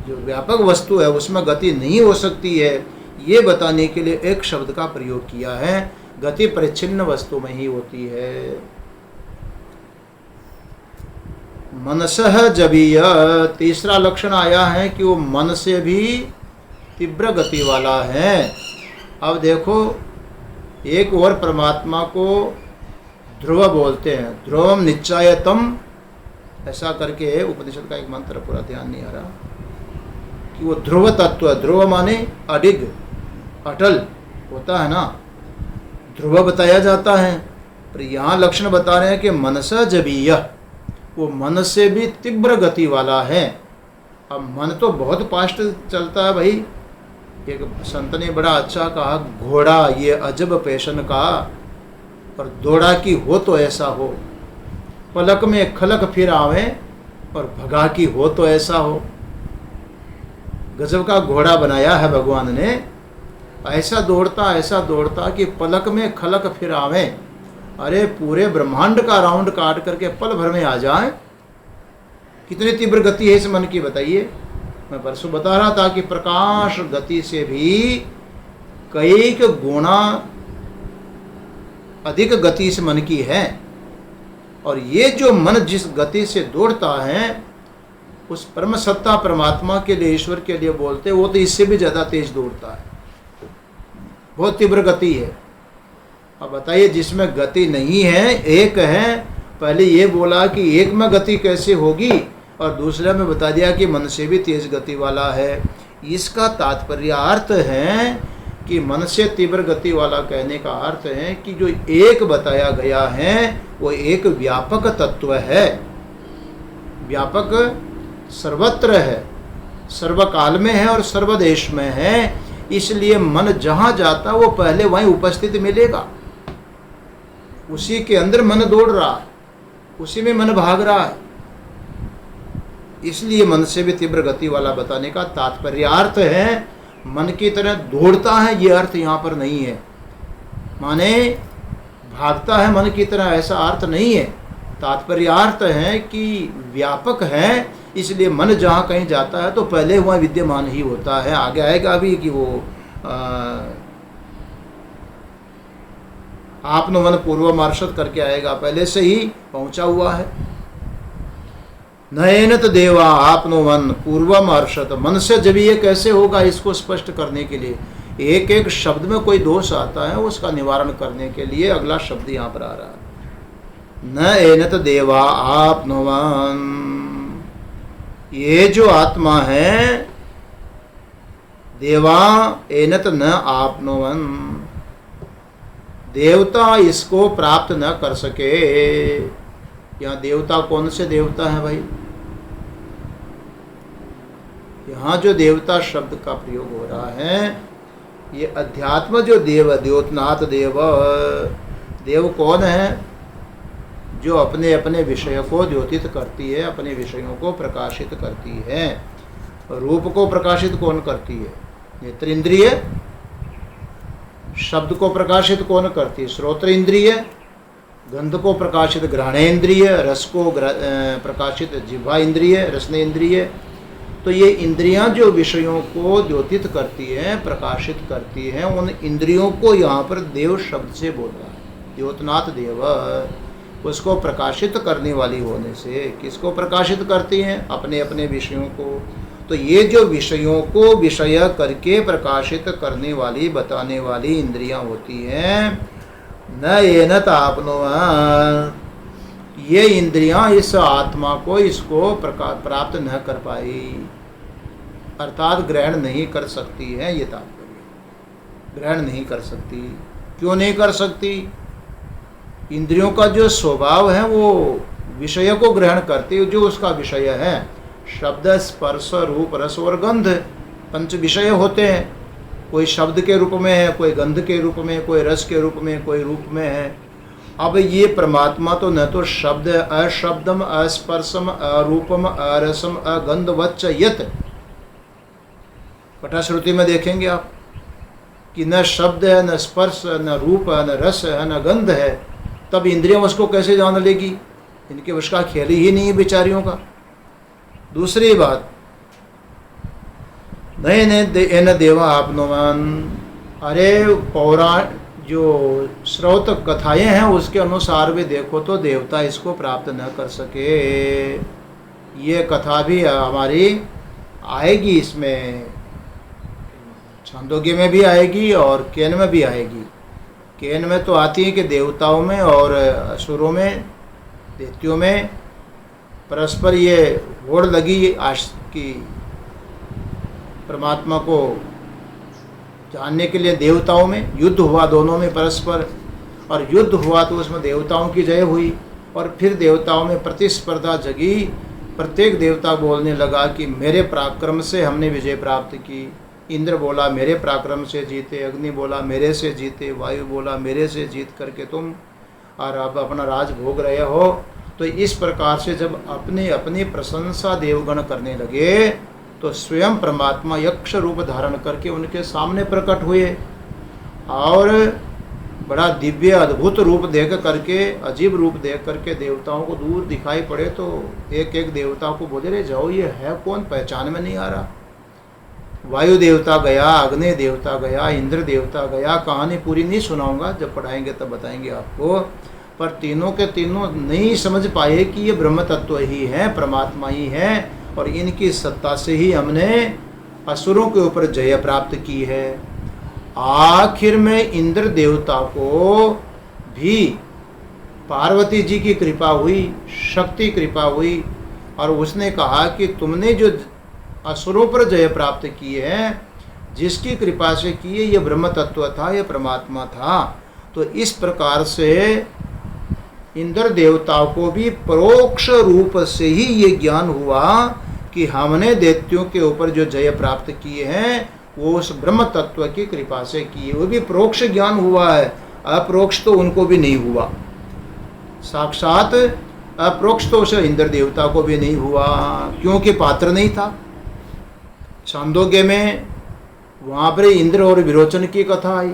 जो व्यापक वस्तु है उसमें गति नहीं हो सकती है, ये बताने के लिए एक शब्द का प्रयोग किया है। गति परिच्छिन्न वस्तु में ही होती है। मनसह जबीय, तीसरा लक्षण आया है कि वो मन से भी तीव्र गति वाला है। अब देखो, एक और परमात्मा को ध्रुव बोलते हैं, ध्रुवम निश्चयतम, ऐसा करके उपनिषद का एक मंत्र, पूरा ध्यान नहीं आ रहा, कि वो ध्रुव तत्व, ध्रुव माने अडिग, अटल होता है ना, ध्रुव बताया जाता है। पर यहाँ लक्षण बता रहे हैं कि मनसा जबीय, वो मन से भी तीव्र गति वाला है। अब मन तो बहुत फास्ट चलता है भाई। एक संत ने बड़ा अच्छा कहा, घोड़ा ये अजब पेशन का, और दौड़ा की हो तो ऐसा हो, पलक में खलक फिर आवे, और भगा की हो तो ऐसा हो। गजब का घोड़ा बनाया है भगवान ने, ऐसा दौड़ता कि पलक में खलक फिर आवे। अरे पूरे ब्रह्मांड का राउंड काट करके पल भर में आ जाए। कितनी तीव्र गति है इस मन की, बताइए। मैं परसों बता रहा था कि प्रकाश गति से भी कई गुना अधिक गति इस मन की है। और ये जो मन जिस गति से दौड़ता है, उस परम सत्ता परमात्मा के लिए, ईश्वर के लिए बोलते, वो तो इससे भी ज्यादा तेज दौड़ता है, बहुत तीव्र गति है। अब बताइए, जिसमें गति नहीं है, एक है, पहले ये बोला कि एक में गति कैसे होगी, और दूसरे में बता दिया कि मन से भी तेज गति वाला है। इसका तात्पर्य अर्थ है कि मन से तीव्र गति वाला कहने का अर्थ है कि जो एक बताया गया है वो एक व्यापक तत्व है, व्यापक सर्वत्र है, सर्वकाल में है और सर्वदेश में है। इसलिए मन जहाँ जाता वो पहले वहीं उपस्थित मिलेगा, उसी के अंदर मन दौड़ रहा है, उसी में मन भाग रहा है। इसलिए मन से भी तीव्र गति वाला बताने का तात्पर्य अर्थ है मन की तरह दौड़ता है, ये अर्थ यहाँ पर नहीं है। माने भागता है मन की तरह, ऐसा अर्थ नहीं है। तात्पर्य अर्थ है कि व्यापक है, इसलिए मन जहाँ कहीं जाता है तो पहले वहाँ विद्यमान ही होता है। आगे आएगा अभी कि वो आपनो मन पूर्व मार्षद करके आएगा, पहले से ही पहुँचा हुआ है। नयनत देवा आपनो मन पूर्व मार्षद, मन से जब ये कैसे होगा, इसको स्पष्ट करने के लिए एक एक शब्द में कोई दोष आता है, उसका निवारण करने के लिए अगला शब्द यहाँ पर आ रहा है। न एनत देवा आपनुवन, ये जो आत्मा है देवा एनत न आपनुवन, देवता इसको प्राप्त न कर सके। यहाँ देवता कौन से देवता है भाई? यहाँ जो देवता शब्द का प्रयोग हो रहा है ये अध्यात्म जो देव, द्योतनाथ देव, देव कौन है? जो अपने अपने विषय को द्योतित करती है, अपने विषयों को प्रकाशित करती है। रूप को प्रकाशित कौन करती है? नेत्र इंद्रिय। शब्द को प्रकाशित कौन करती है? श्रोत्र इंद्रिय। गंध को प्रकाशित घ्राणेन्द्रिय, रस को प्रकाशित जिह्वा इंद्रिय, रसनेन्द्रिय। तो ये इंद्रियां जो विषयों को द्योतित करती हैं, प्रकाशित करती हैं, उन इंद्रियों को यहाँ पर देव शब्द से बोल रहा है। द्योतनाथ देव, उसको प्रकाशित करने वाली होने से किसको प्रकाशित करती हैं? अपने अपने विषयों को। तो ये जो विषयों को विषय करके प्रकाशित करने वाली, बताने वाली इंद्रियां होती हैं, न येन ताप्नुवान्, ये इंद्रियां इस आत्मा को, इसको प्राप्त न कर पाई, अर्थात ग्रहण नहीं कर सकती है। ये तात्पर्य, ग्रहण नहीं कर सकती। क्यों नहीं कर सकती? इंद्रियों का जो स्वभाव है वो विषय को ग्रहण करती है, जो उसका विषय है। शब्द, स्पर्श, रूप, रस और गंध, पंच विषय होते हैं। कोई शब्द के रूप में है, कोई गंध के रूप में, कोई रस के रूप में, कोई रूप में है। अब ये परमात्मा तो न तो शब्द, अशब्दम, अस्पर्शम, अरूपम, अरसम, अगंधवच्च यत्। पटाश्रुति में देखेंगे आप कि न शब्द है, न स्पर्श, न रूप है, न रस है, न गंध है, तब इंद्रियां उसको कैसे जान लेगी? इनके वश का खेल ही नहीं है बेचारियों का। दूसरी बात, नए न देवा आपनुवान्, अरे पौराण जो श्रौत कथाएं हैं उसके अनुसार भी देखो तो देवता इसको प्राप्त न कर सके। ये कथा भी हमारी आएगी, इसमें छांदोग्य में भी आएगी और केन में भी आएगी। केन में तो आती है कि देवताओं में और असुरों में, दैत्यों में परस्पर ये होड़ लगी कि परमात्मा को जानने के लिए। देवताओं में युद्ध हुआ, दोनों में परस्पर, और युद्ध हुआ तो उसमें देवताओं की जय हुई, और फिर देवताओं में प्रतिस्पर्धा जगी। प्रत्येक देवता बोलने लगा कि मेरे पराक्रम से हमने विजय प्राप्त की। इंद्र बोला मेरे पराक्रम से जीते, अग्नि बोला मेरे से जीते, वायु बोला मेरे से जीत करके तुम और अब अपना राज भोग रहे हो। तो इस प्रकार से जब अपने अपनी प्रशंसा देवगण करने लगे तो स्वयं परमात्मा यक्ष रूप धारण करके उनके सामने प्रकट हुए और बड़ा दिव्य अद्भुत रूप देख करके, अजीब रूप देख करके देवताओं को दूर दिखाई पड़े तो एक एक देवता को बोले, रे जाओ ये है कौन, पहचान में नहीं आ रहा। वायु देवता गया, अग्नि देवता गया, इंद्र देवता गया। कहानी पूरी नहीं सुनाऊंगा, जब पढ़ाएंगे तब बताएंगे आपको। पर तीनों के तीनों नहीं समझ पाए कि ये ब्रह्म तत्व ही है, परमात्मा ही है, और इनकी सत्ता से ही हमने असुरों के ऊपर जय प्राप्त की है। आखिर में इंद्र देवता को भी पार्वती जी की कृपा हुई, शक्ति कृपा हुई, और उसने कहा कि तुमने जो असुरों पर जय प्राप्त किए हैं, जिसकी कृपा से किए, ये ब्रह्म तत्व था, ये परमात्मा था। तो इस प्रकार से इंद्र देवताओं को भी परोक्ष रूप से ही ये ज्ञान हुआ कि हमने दैत्यों के ऊपर जो जय प्राप्त किए हैं वो उस ब्रह्म तत्व की कृपा से किए। वो भी परोक्ष ज्ञान हुआ है, अपरोक्ष तो उनको भी नहीं हुआ। साक्षात अपरोक्ष तो उसे इंद्र देवता को भी नहीं हुआ, क्योंकि पात्र नहीं था। छांदोग्य में वहाँ पर इंद्र और विरोचन की कथा आई।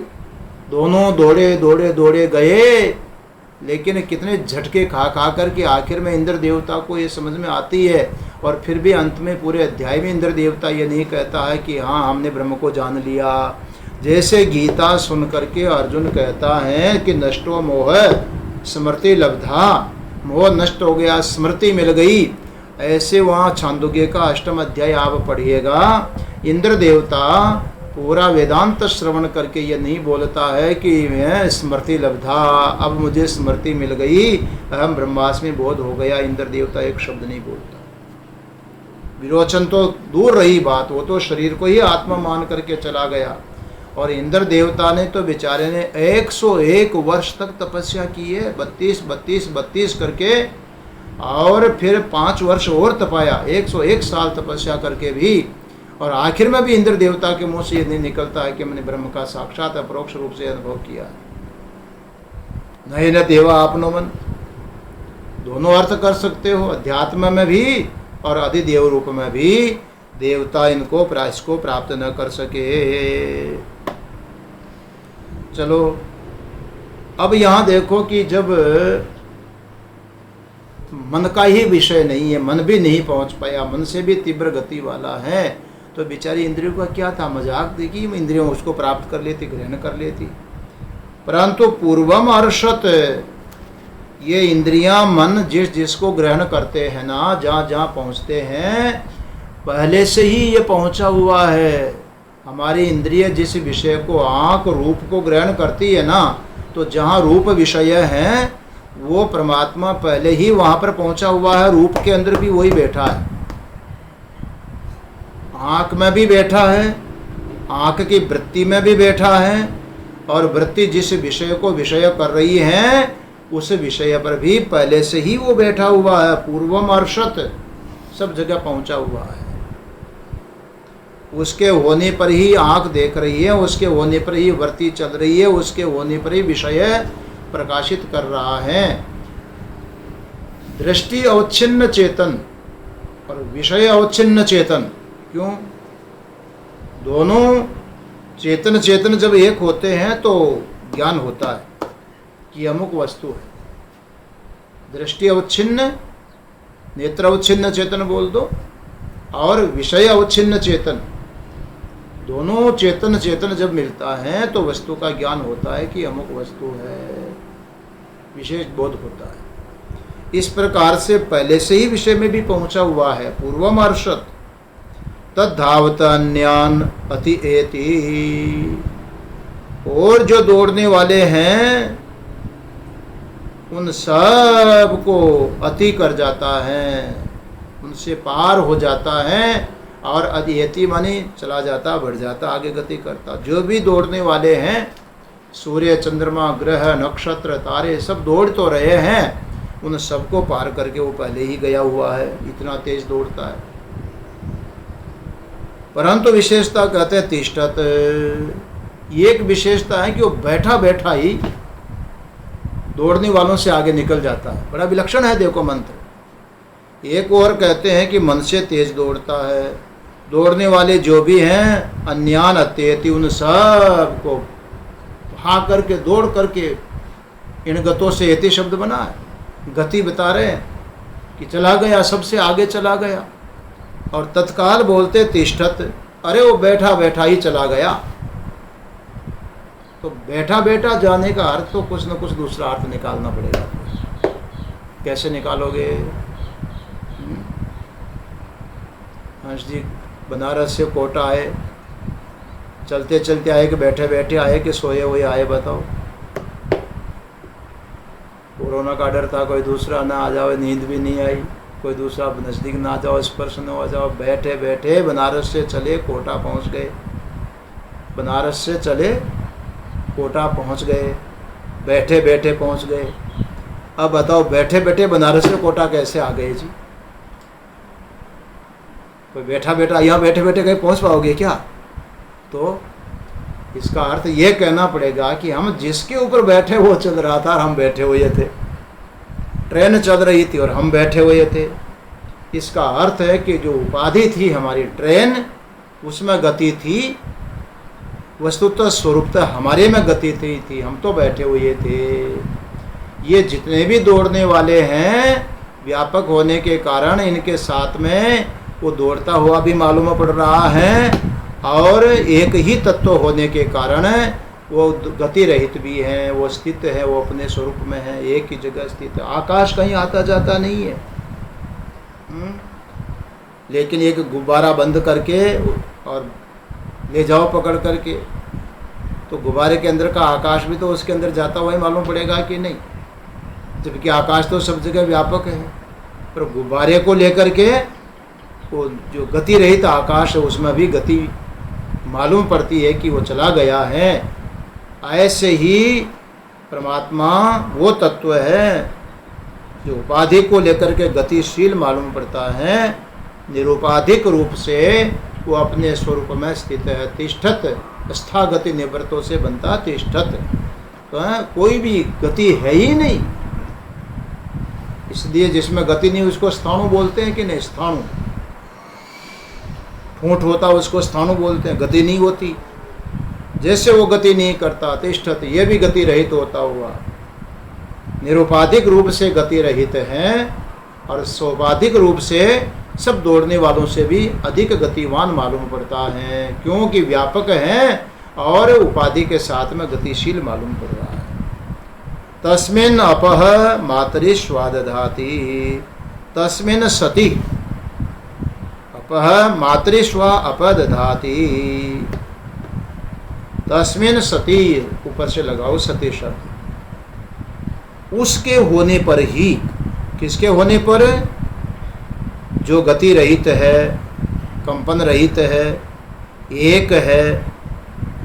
दोनों दौड़े दौड़े दौड़े गए, लेकिन कितने झटके खा खा कर के आखिर में इंद्र देवता को ये समझ में आती है। और फिर भी अंत में पूरे अध्याय में इंद्र देवता ये नहीं कहता है कि हाँ हमने ब्रह्म को जान लिया। जैसे गीता सुन करके अर्जुन कहता है कि नष्टो मोह स्मृति लब्धा, मोह नष्ट हो गया, स्मृति मिल गई। ऐसे वहाँ छांदोग्य का 8वां अध्याय आप पढ़िएगा। इंद्र देवता पूरा वेदांत श्रवण करके ये नहीं बोलता है कि मैं स्मृति लब्धा, अब मुझे स्मृति मिल गई, अहम ब्रह्मास्मि बोध हो गया। इंद्र देवता एक शब्द नहीं बोलता। विरोचन तो दूर रही बात, वो तो शरीर को ही आत्मा मान करके चला गया। और इंद्र देवता ने तो बेचारे ने 101 वर्ष तक तपस्या की है, 32 करके, और फिर 5 वर्ष और तपाया, 101 साल तपस्या करके भी। और आखिर में भी इंद्र देवता के मुंह से ये नहीं निकलता है कि मैंने ब्रह्म का साक्षात अपरोक्ष रूप से अनुभव किया। नहीं न देवा आपनोमन, दोनों अर्थ कर सकते हो, अध्यात्म में भी और अधिदेव रूप में भी। देवता इसको प्राप्त न कर सके। चलो अब यहाँ देखो कि जब मन का ही विषय नहीं है, मन भी नहीं पहुंच पाया, मन से भी तीव्र गति वाला है, तो बेचारी इंद्रियों का क्या था, मजाक देखी, इंद्रियों उसको प्राप्त कर लेती, ग्रहण कर लेती। परंतु पूर्वम अर्षत, ये इंद्रियां मन जिसको ग्रहण करते हैं ना, जहाँ जहाँ पहुँचते हैं, पहले से ही ये पहुँचा हुआ है। हमारी इंद्रिय जिस विषय को, आँख रूप को ग्रहण करती है ना, तो जहाँ रूप विषय है वो परमात्मा पहले ही वहाँ पर पहुँचा हुआ है। रूप के अंदर भी वही बैठा है, आँख में भी बैठा है, आँख की वृत्ति में भी बैठा है, और वृत्ति जिस विषय को विषय कर रही है उस विषय पर भी पहले से ही वो बैठा हुआ है। पूर्वम अर्षत, सब जगह पहुंचा हुआ है। उसके होने पर ही आँख देख रही है, उसके होने पर ही वृत्ति चल रही है, उसके होने पर ही विषय प्रकाशित कर रहा है। दृष्टि अवच्छिन्न चेतन और विषय अवच्छिन्न चेतन, क्यों? दोनों चेतन चेतन जब एक होते हैं तो ज्ञान होता है कि अमुक वस्तु है। दृष्टि अवच्छिन्न, नेत्र अवच्छिन्न चेतन बोल दो, और विषय अवच्छिन्न चेतन, दोनों चेतन चेतन जब मिलता है तो वस्तु का ज्ञान होता है कि अमुक वस्तु है, विशेष बोध होता है। इस प्रकार से पहले से ही विषय में भी पहुंचा हुआ है। पूर्वम अर्षत तद्धावत अन्यान अति एति, और जो दौड़ने वाले हैं उन सब को अति कर जाता है, उनसे पार हो जाता है, और अति माने चला जाता, बढ़ जाता, आगे गति करता। जो भी दौड़ने वाले हैं, सूर्य चंद्रमा ग्रह नक्षत्र तारे सब दौड़ तो रहे हैं, उन सबको पार करके वो पहले ही गया हुआ है, इतना तेज दौड़ता है। परंतु विशेषता कहते हैं तिष्ठत, ये एक विशेषता है कि वो बैठा बैठा ही दौड़ने वालों से आगे निकल जाता है। बड़ा विलक्षण है देखो मंत्र। एक और कहते हैं कि मन से तेज दौड़ता है। दौड़ने वाले जो भी हैं अन्यान अत्येति, उन सब को भाग करके दौड़ करके, इन गतों से एति शब्द बना है, गति बता रहे हैं कि चला गया, सबसे आगे चला गया। और तत्काल बोलते तिष्ठत, अरे वो बैठा बैठा ही चला गया। तो बैठा बैठा जाने का अर्थ तो कुछ न कुछ दूसरा अर्थ निकालना पड़ेगा। कैसे निकालोगे? हंस जी बनारस से कोटा आए, चलते चलते आए कि बैठे बैठे आए कि सोए हुए आए? बताओ। कोरोना का डर था, कोई दूसरा ना आ जाओ, नींद भी नहीं आई, कोई दूसरा नज़दीक ना आ जाओ, स्पर्श न हो जाओ, बैठे बैठे बनारस से चले कोटा पहुंच गए। बनारस से चले कोटा पहुंच गए, बैठे बैठे पहुंच गए। अब बताओ बैठे बैठे बनारस से कोटा कैसे आ गए जी? कोई बैठा बैठा यहाँ बैठे बैठे कहीं पहुंच पाओगे क्या? तो इसका अर्थ ये कहना पड़ेगा कि हम जिसके ऊपर बैठे वो चल रहा था और हम बैठे हुए थे, ट्रेन चल रही थी और हम बैठे हुए थे। इसका अर्थ है कि जो उपाधि थी हमारी ट्रेन, उसमें गति थी, वस्तुतः स्वरूपतः हमारे में गति थी, हम तो बैठे हुए थे। ये जितने भी दौड़ने वाले हैं, व्यापक होने के कारण इनके साथ में वो दौड़ता हुआ भी मालूम पड़ रहा है, और एक ही तत्व होने के कारण वो गति रहित भी है, वो स्थित है, वो अपने स्वरूप में है, एक ही जगह स्थित है। आकाश कहीं आता जाता नहीं है। लेकिन एक गुब्बारा बंद करके और ले जाओ पकड़ करके, तो गुब्बारे के अंदर का आकाश भी तो उसके अंदर जाता हुआ ही मालूम पड़ेगा कि नहीं? जबकि आकाश तो सब जगह व्यापक है, पर गुब्बारे को लेकर के वो जो गति रहित आकाश है उसमें भी गति मालूम पड़ती है कि वो चला गया है। ऐसे ही परमात्मा वो तत्व है जो उपाधि को लेकर के गतिशील मालूम पड़ता है, निरुपाधिक रूप से वो अपने स्वरूप में स्थित है। तिष्ठत, स्थागति निवृत्तों से बनता तिष्ठत, तो कोई भी गति है ही नहीं। इसलिए जिसमें गति नहीं उसको स्थाणु बोलते हैं कि नहीं? स्थाणु, ठूंठ होता उसको स्थाणु बोलते हैं, गति नहीं होती। जैसे वो गति नहीं करता तिष्ठत, ये भी गति रहित होता हुआ निरुपाधिक रूप से गति रहित हैं और सोपाधिक रूप से सब दौड़ने वालों से भी अधिक गतिवान मालूम पड़ता है, क्योंकि व्यापक हैं और उपाधि के साथ में गतिशील मालूम पड़ रहा है। तस्मिन् अपह मातरिष्वादधाति, तस्मिन् सति अपह मातरिष्वा अपदधाति, तस्मिन् सति ऊपर से लगाओ सती शब्द, उसके होने पर ही, किसके होने पर? जो गति रहित है, कंपन रहित है, एक है,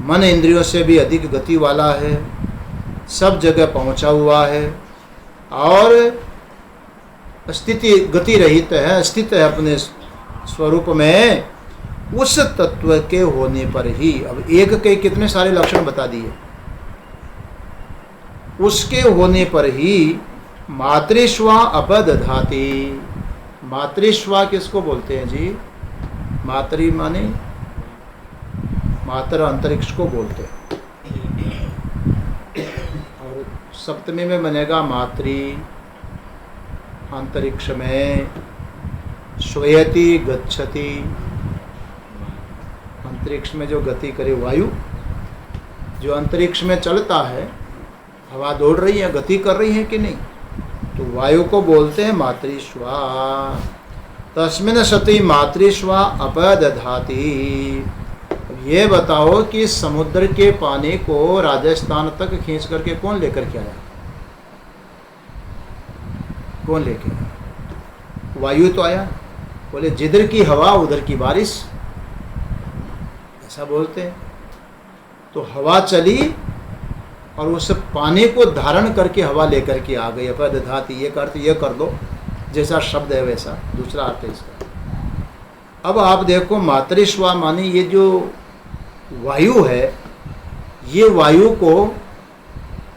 मन इंद्रियों से भी अधिक गति वाला है, सब जगह पहुंचा हुआ है और स्थिति गति रहित है, स्थित है अपने स्वरूप में, उस तत्व के होने पर ही, अब एक के कितने सारे लक्षण बता दिए, उसके होने पर ही मातृष्वा अपदधाति। मातृष्वा किसको बोलते हैं जी? मातृ माने मातर अंतरिक्ष को बोलते हैं, और सप्तमी में बनेगा मातृ, अंतरिक्ष में श्वयति गच्छति, अंतरिक्ष में जो गति करे वायु, जो अंतरिक्ष में चलता है, हवा दौड़ रही है, गति कर रही है कि नहीं, तो वायु को बोलते हैं मातृष्वा। तस्मिन् सति मातृष्वा अपदधाति। ये बताओ कि समुद्र के पानी को राजस्थान तक खींच करके कौन लेकर के आया? कौन लेके आया? वायु तो आया। बोले जिधर की हवा उधर की बारिश, ऐसा बोलते हैं। तो हवा चली और उस पानी को धारण करके हवा लेकर के आ गई। अपदधाति, ये अर्थ ये कर दो, जैसा शब्द है वैसा दूसरा अर्थ है इसका। अब आप देखो मातृष्वा माने ये जो वायु है, ये वायु को,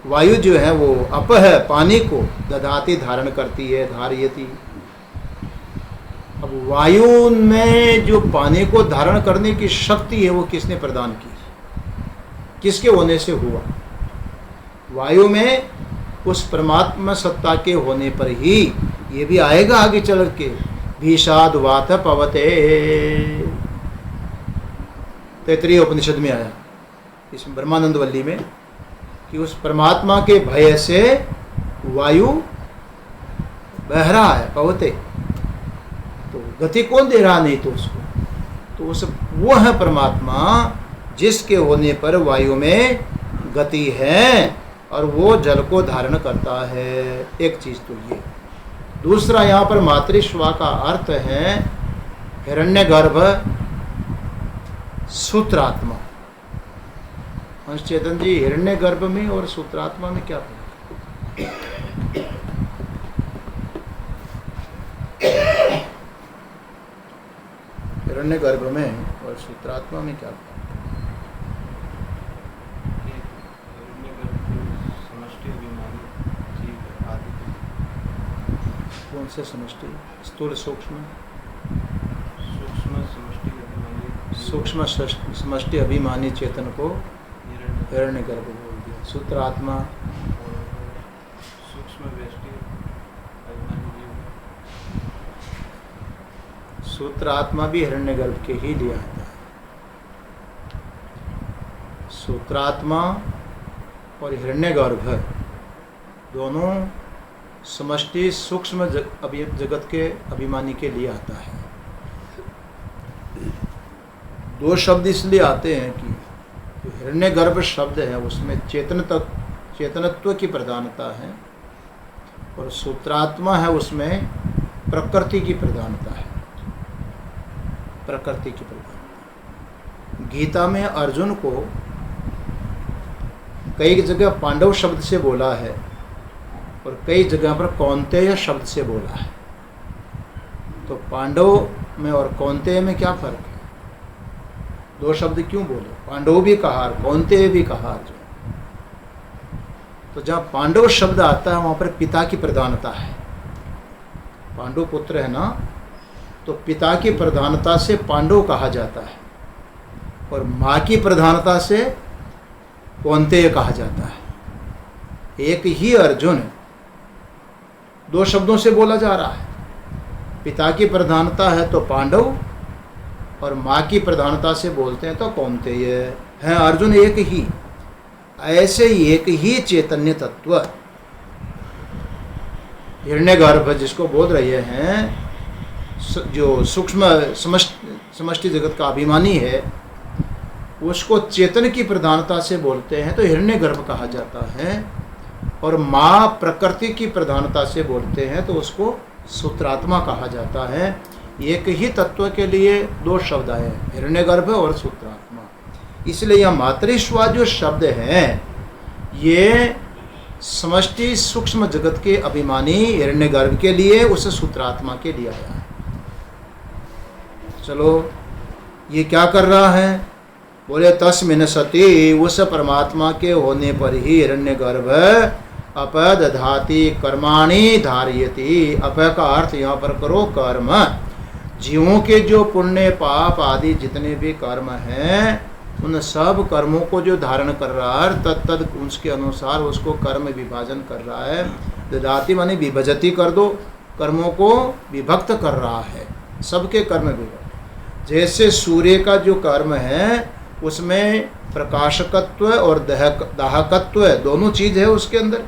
वायु जो है वो अप है, पानी को दधाती धारण करती है, धारयति। अब वायु में जो पानी को धारण करने की शक्ति है वो किसने प्रदान की? किसके होने से हुआ? वायु में उस परमात्मा सत्ता के होने पर ही ये भी आएगा आगे चल के। भीषाद वात पवते, तैत्तरीय उपनिषद में आया, इस ब्रह्मानंद वल्ली में, कि उस परमात्मा के भय से वायु बह रहा है, पवते। तो गति कौन दे रहा? नहीं तो उसको, तो उस वो है परमात्मा जिसके होने पर वायु में गति है और वो जल को धारण करता है। एक चीज तो ये। दूसरा यहाँ पर मातृष्वा का अर्थ है हिरण्यगर्भ सूत्रात्मा। हंस चेतन जी, हिरण्यगर्भ में और सूत्रात्मा में क्या फर्क है? हिरण्यगर्भ में और सूत्रात्मा में क्या फर्क है? कौन से समष्टि? स्थूल सूक्ष्म? सूक्ष्म समष्टि अभिमानी चेतन को हिरण्यगर्भ बोल दिया। सूत्रात्मा सूत्रात्मा भी हिरण्यगर्भ के ही लिया आता है। सूत्रात्मा और हिरण्यगर्भ दोनों समष्टि सूक्ष्म जगत के अभिमानी के लिए आता है। दो शब्द इसलिए आते हैं कि हिरण्यगर्भ शब्द है उसमें चेतनत्व की प्रधानता है, और सूत्रात्मा है उसमें प्रकृति की प्रधानता है। प्रकृति की प्रधानता। गीता में अर्जुन को कई जगह पांडव शब्द से बोला है और कई जगह पर कौन्तेय शब्द से बोला है। तो पांडव में और कौन्तेय में क्या फर्क है? दो शब्द क्यों बोले? पांडव भी कहा, कौन्तेय भी कहा। तो जहाँ पांडव शब्द आता है वहाँ पर पिता की प्रधानता है। पांडव पुत्र है ना, तो पिता की प्रधानता से पांडव कहा जाता है, और माँ की प्रधानता से कौन्तेय कहा जाता है। एक ही अर्जुन दो शब्दों से बोला जा रहा है। पिता की प्रधानता है तो पांडव, और माँ की प्रधानता से बोलते हैं तो कौन्तेय है। अर्जुन एक ही, ऐसे एक ही चैतन्य तत्व हिरण्यगर्भ जिसको बोल रहे हैं, जो सूक्ष्म समष्टि जगत का अभिमानी है, उसको चेतन की प्रधानता से बोलते हैं तो हिरण्यगर्भ कहा जाता है। और माँ प्रकृति की प्रधानता से बोलते हैं तो उसको सूत्रात्मा कहा जाता है। एक ही तत्व के लिए दो शब्द आए, हिरण्यगर्भ और सूत्रात्मा। इसलिए यह मातृस्वा जो शब्द है, ये समष्टि सूक्ष्म जगत के अभिमानी हिरण्यगर्भ के लिए, उस सूत्रात्मा के लिए आया है। चलो, ये क्या कर रहा है? बोले तस्मिन् सति, उस परमात्मा के होने पर ही हिरण्यगर्भ अपदधाति कर्माणि धारयति। अप का अर्थ यहाँ पर करो कर्म। जीवों के जो पुण्य पाप आदि जितने भी कर्म हैं, उन सब कर्मों को जो धारण कर रहा है, तद उसके अनुसार उसको कर्म विभाजन कर रहा है। दधाति माने विभजति कर दो, कर्मों को विभक्त कर रहा है, सबके कर्म विभक्त। जैसे सूर्य का जो कर्म है उसमें प्रकाशकत्व और दाहकत्व दोनों चीज है उसके अंदर।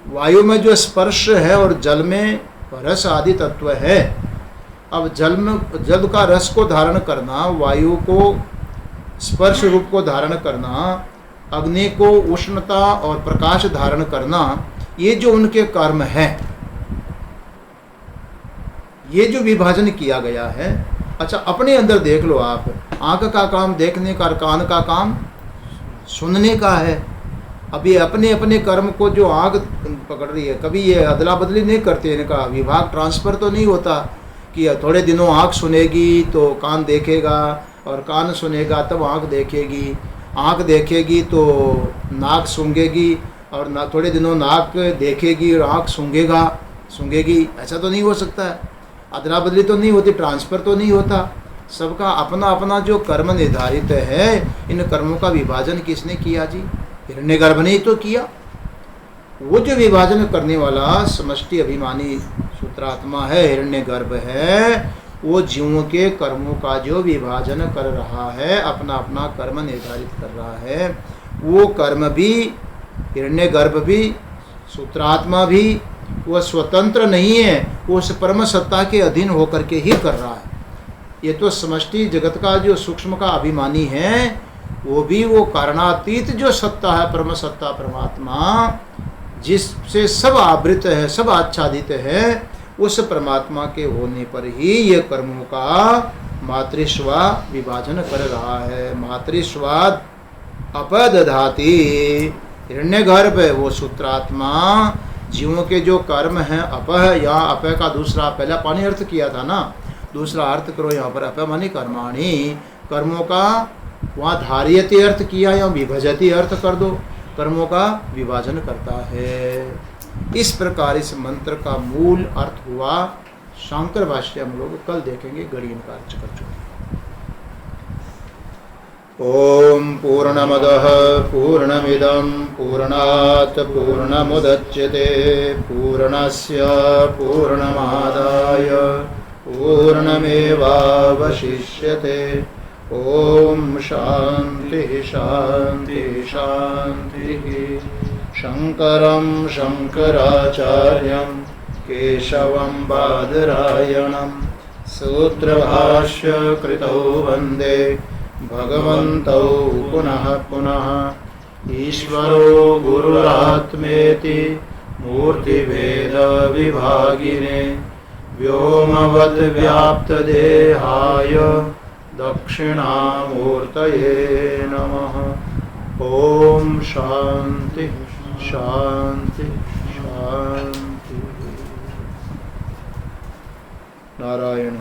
वायु में जो स्पर्श है और जल में रस आदि तत्व है। अब जल का रस को धारण करना, वायु को स्पर्श रूप को धारण करना, अग्नि को उष्णता और प्रकाश धारण करना, ये जो उनके कर्म है, ये जो विभाजन किया गया है। अच्छा, अपने अंदर देख लो आप, आंख का काम देखने का, कान का काम सुनने का है। अभी अपने अपने कर्म को जो आंख पकड़ रही है, कभी ये अदला बदली नहीं करते, इनका विभाग ट्रांसफर तो नहीं होता कि थोड़े दिनों आंख सुनेगी तो कान देखेगा, और कान सुनेगा तब आंख देखेगी, आंख देखेगी तो नाक सूंघेगी, और थोड़े दिनों नाक देखेगी और आंख सूंघेगी। ऐसा तो नहीं हो सकता है। अदला बदली तो नहीं होती, ट्रांसफ़र तो नहीं होता। सबका अपना अपना जो कर्म निर्धारित है, इन कर्मों का विभाजन किसने किया जी? हिरण्यगर्भ ने ही तो किया। वो जो विभाजन करने वाला समष्टि अभिमानी सूत्रात्मा है, हिरण्यगर्भ है, वो जीवों के कर्मों का जो विभाजन कर रहा है, अपना अपना कर्म निर्धारित कर रहा है। वो कर्म भी, हिरण्यगर्भ भी, सूत्रात्मा भी, वह स्वतंत्र नहीं है, वो उस परम सत्ता के अधीन होकर के ही कर रहा है। ये तो समष्टि जगत का जो सूक्ष्म का अभिमानी है, वो भी वो कारणातीत जो सत्ता है, परम सत्ता परमात्मा, जिससे सब आवृत है, सब आच्छादित है, उस परमात्मा के होने पर ही ये कर्मों का मातृस्वा विभाजन कर रहा है। मातृस्वाद अपदधाति, हिरण्यगर्भ वो सूत्रात्मा, जीवों के जो कर्म हैं, अपह, यहाँ अपह का दूसरा, पहला पानी अर्थ किया था ना, दूसरा अर्थ करो यहाँ पर, अपह मानी कर्माणि, कर्मों का वहाँ धार्यति अर्थ किया, या विभजति अर्थ कर दो, कर्मों का विभाजन करता है। इस प्रकार इस मंत्र का मूल अर्थ हुआ। शांकर भाष्य हम लोग कल देखेंगे, गणिन का अर्थ कर चुके। ओम पूर्णमदः पूर्णमिदं पूर्णात् पूर्णमुदच्यते पूर्णस्य पूर्णमादाय पूर्णमेवावशिष्यते। ओम शांति शांति शांति। शंकरं शंकराचार्यं केशवं बादरायणं सूत्रभाष्य कृतौ वन्दे भगवन्तौ पुनः पुनः। ईश्वरो गुरुरात्मेति मूर्तिभेद विभागिने व्योमवद् व्याप्तदेहाय दक्षिणामूर्तये नमः। ओम शांति शांति शांति। नारायण।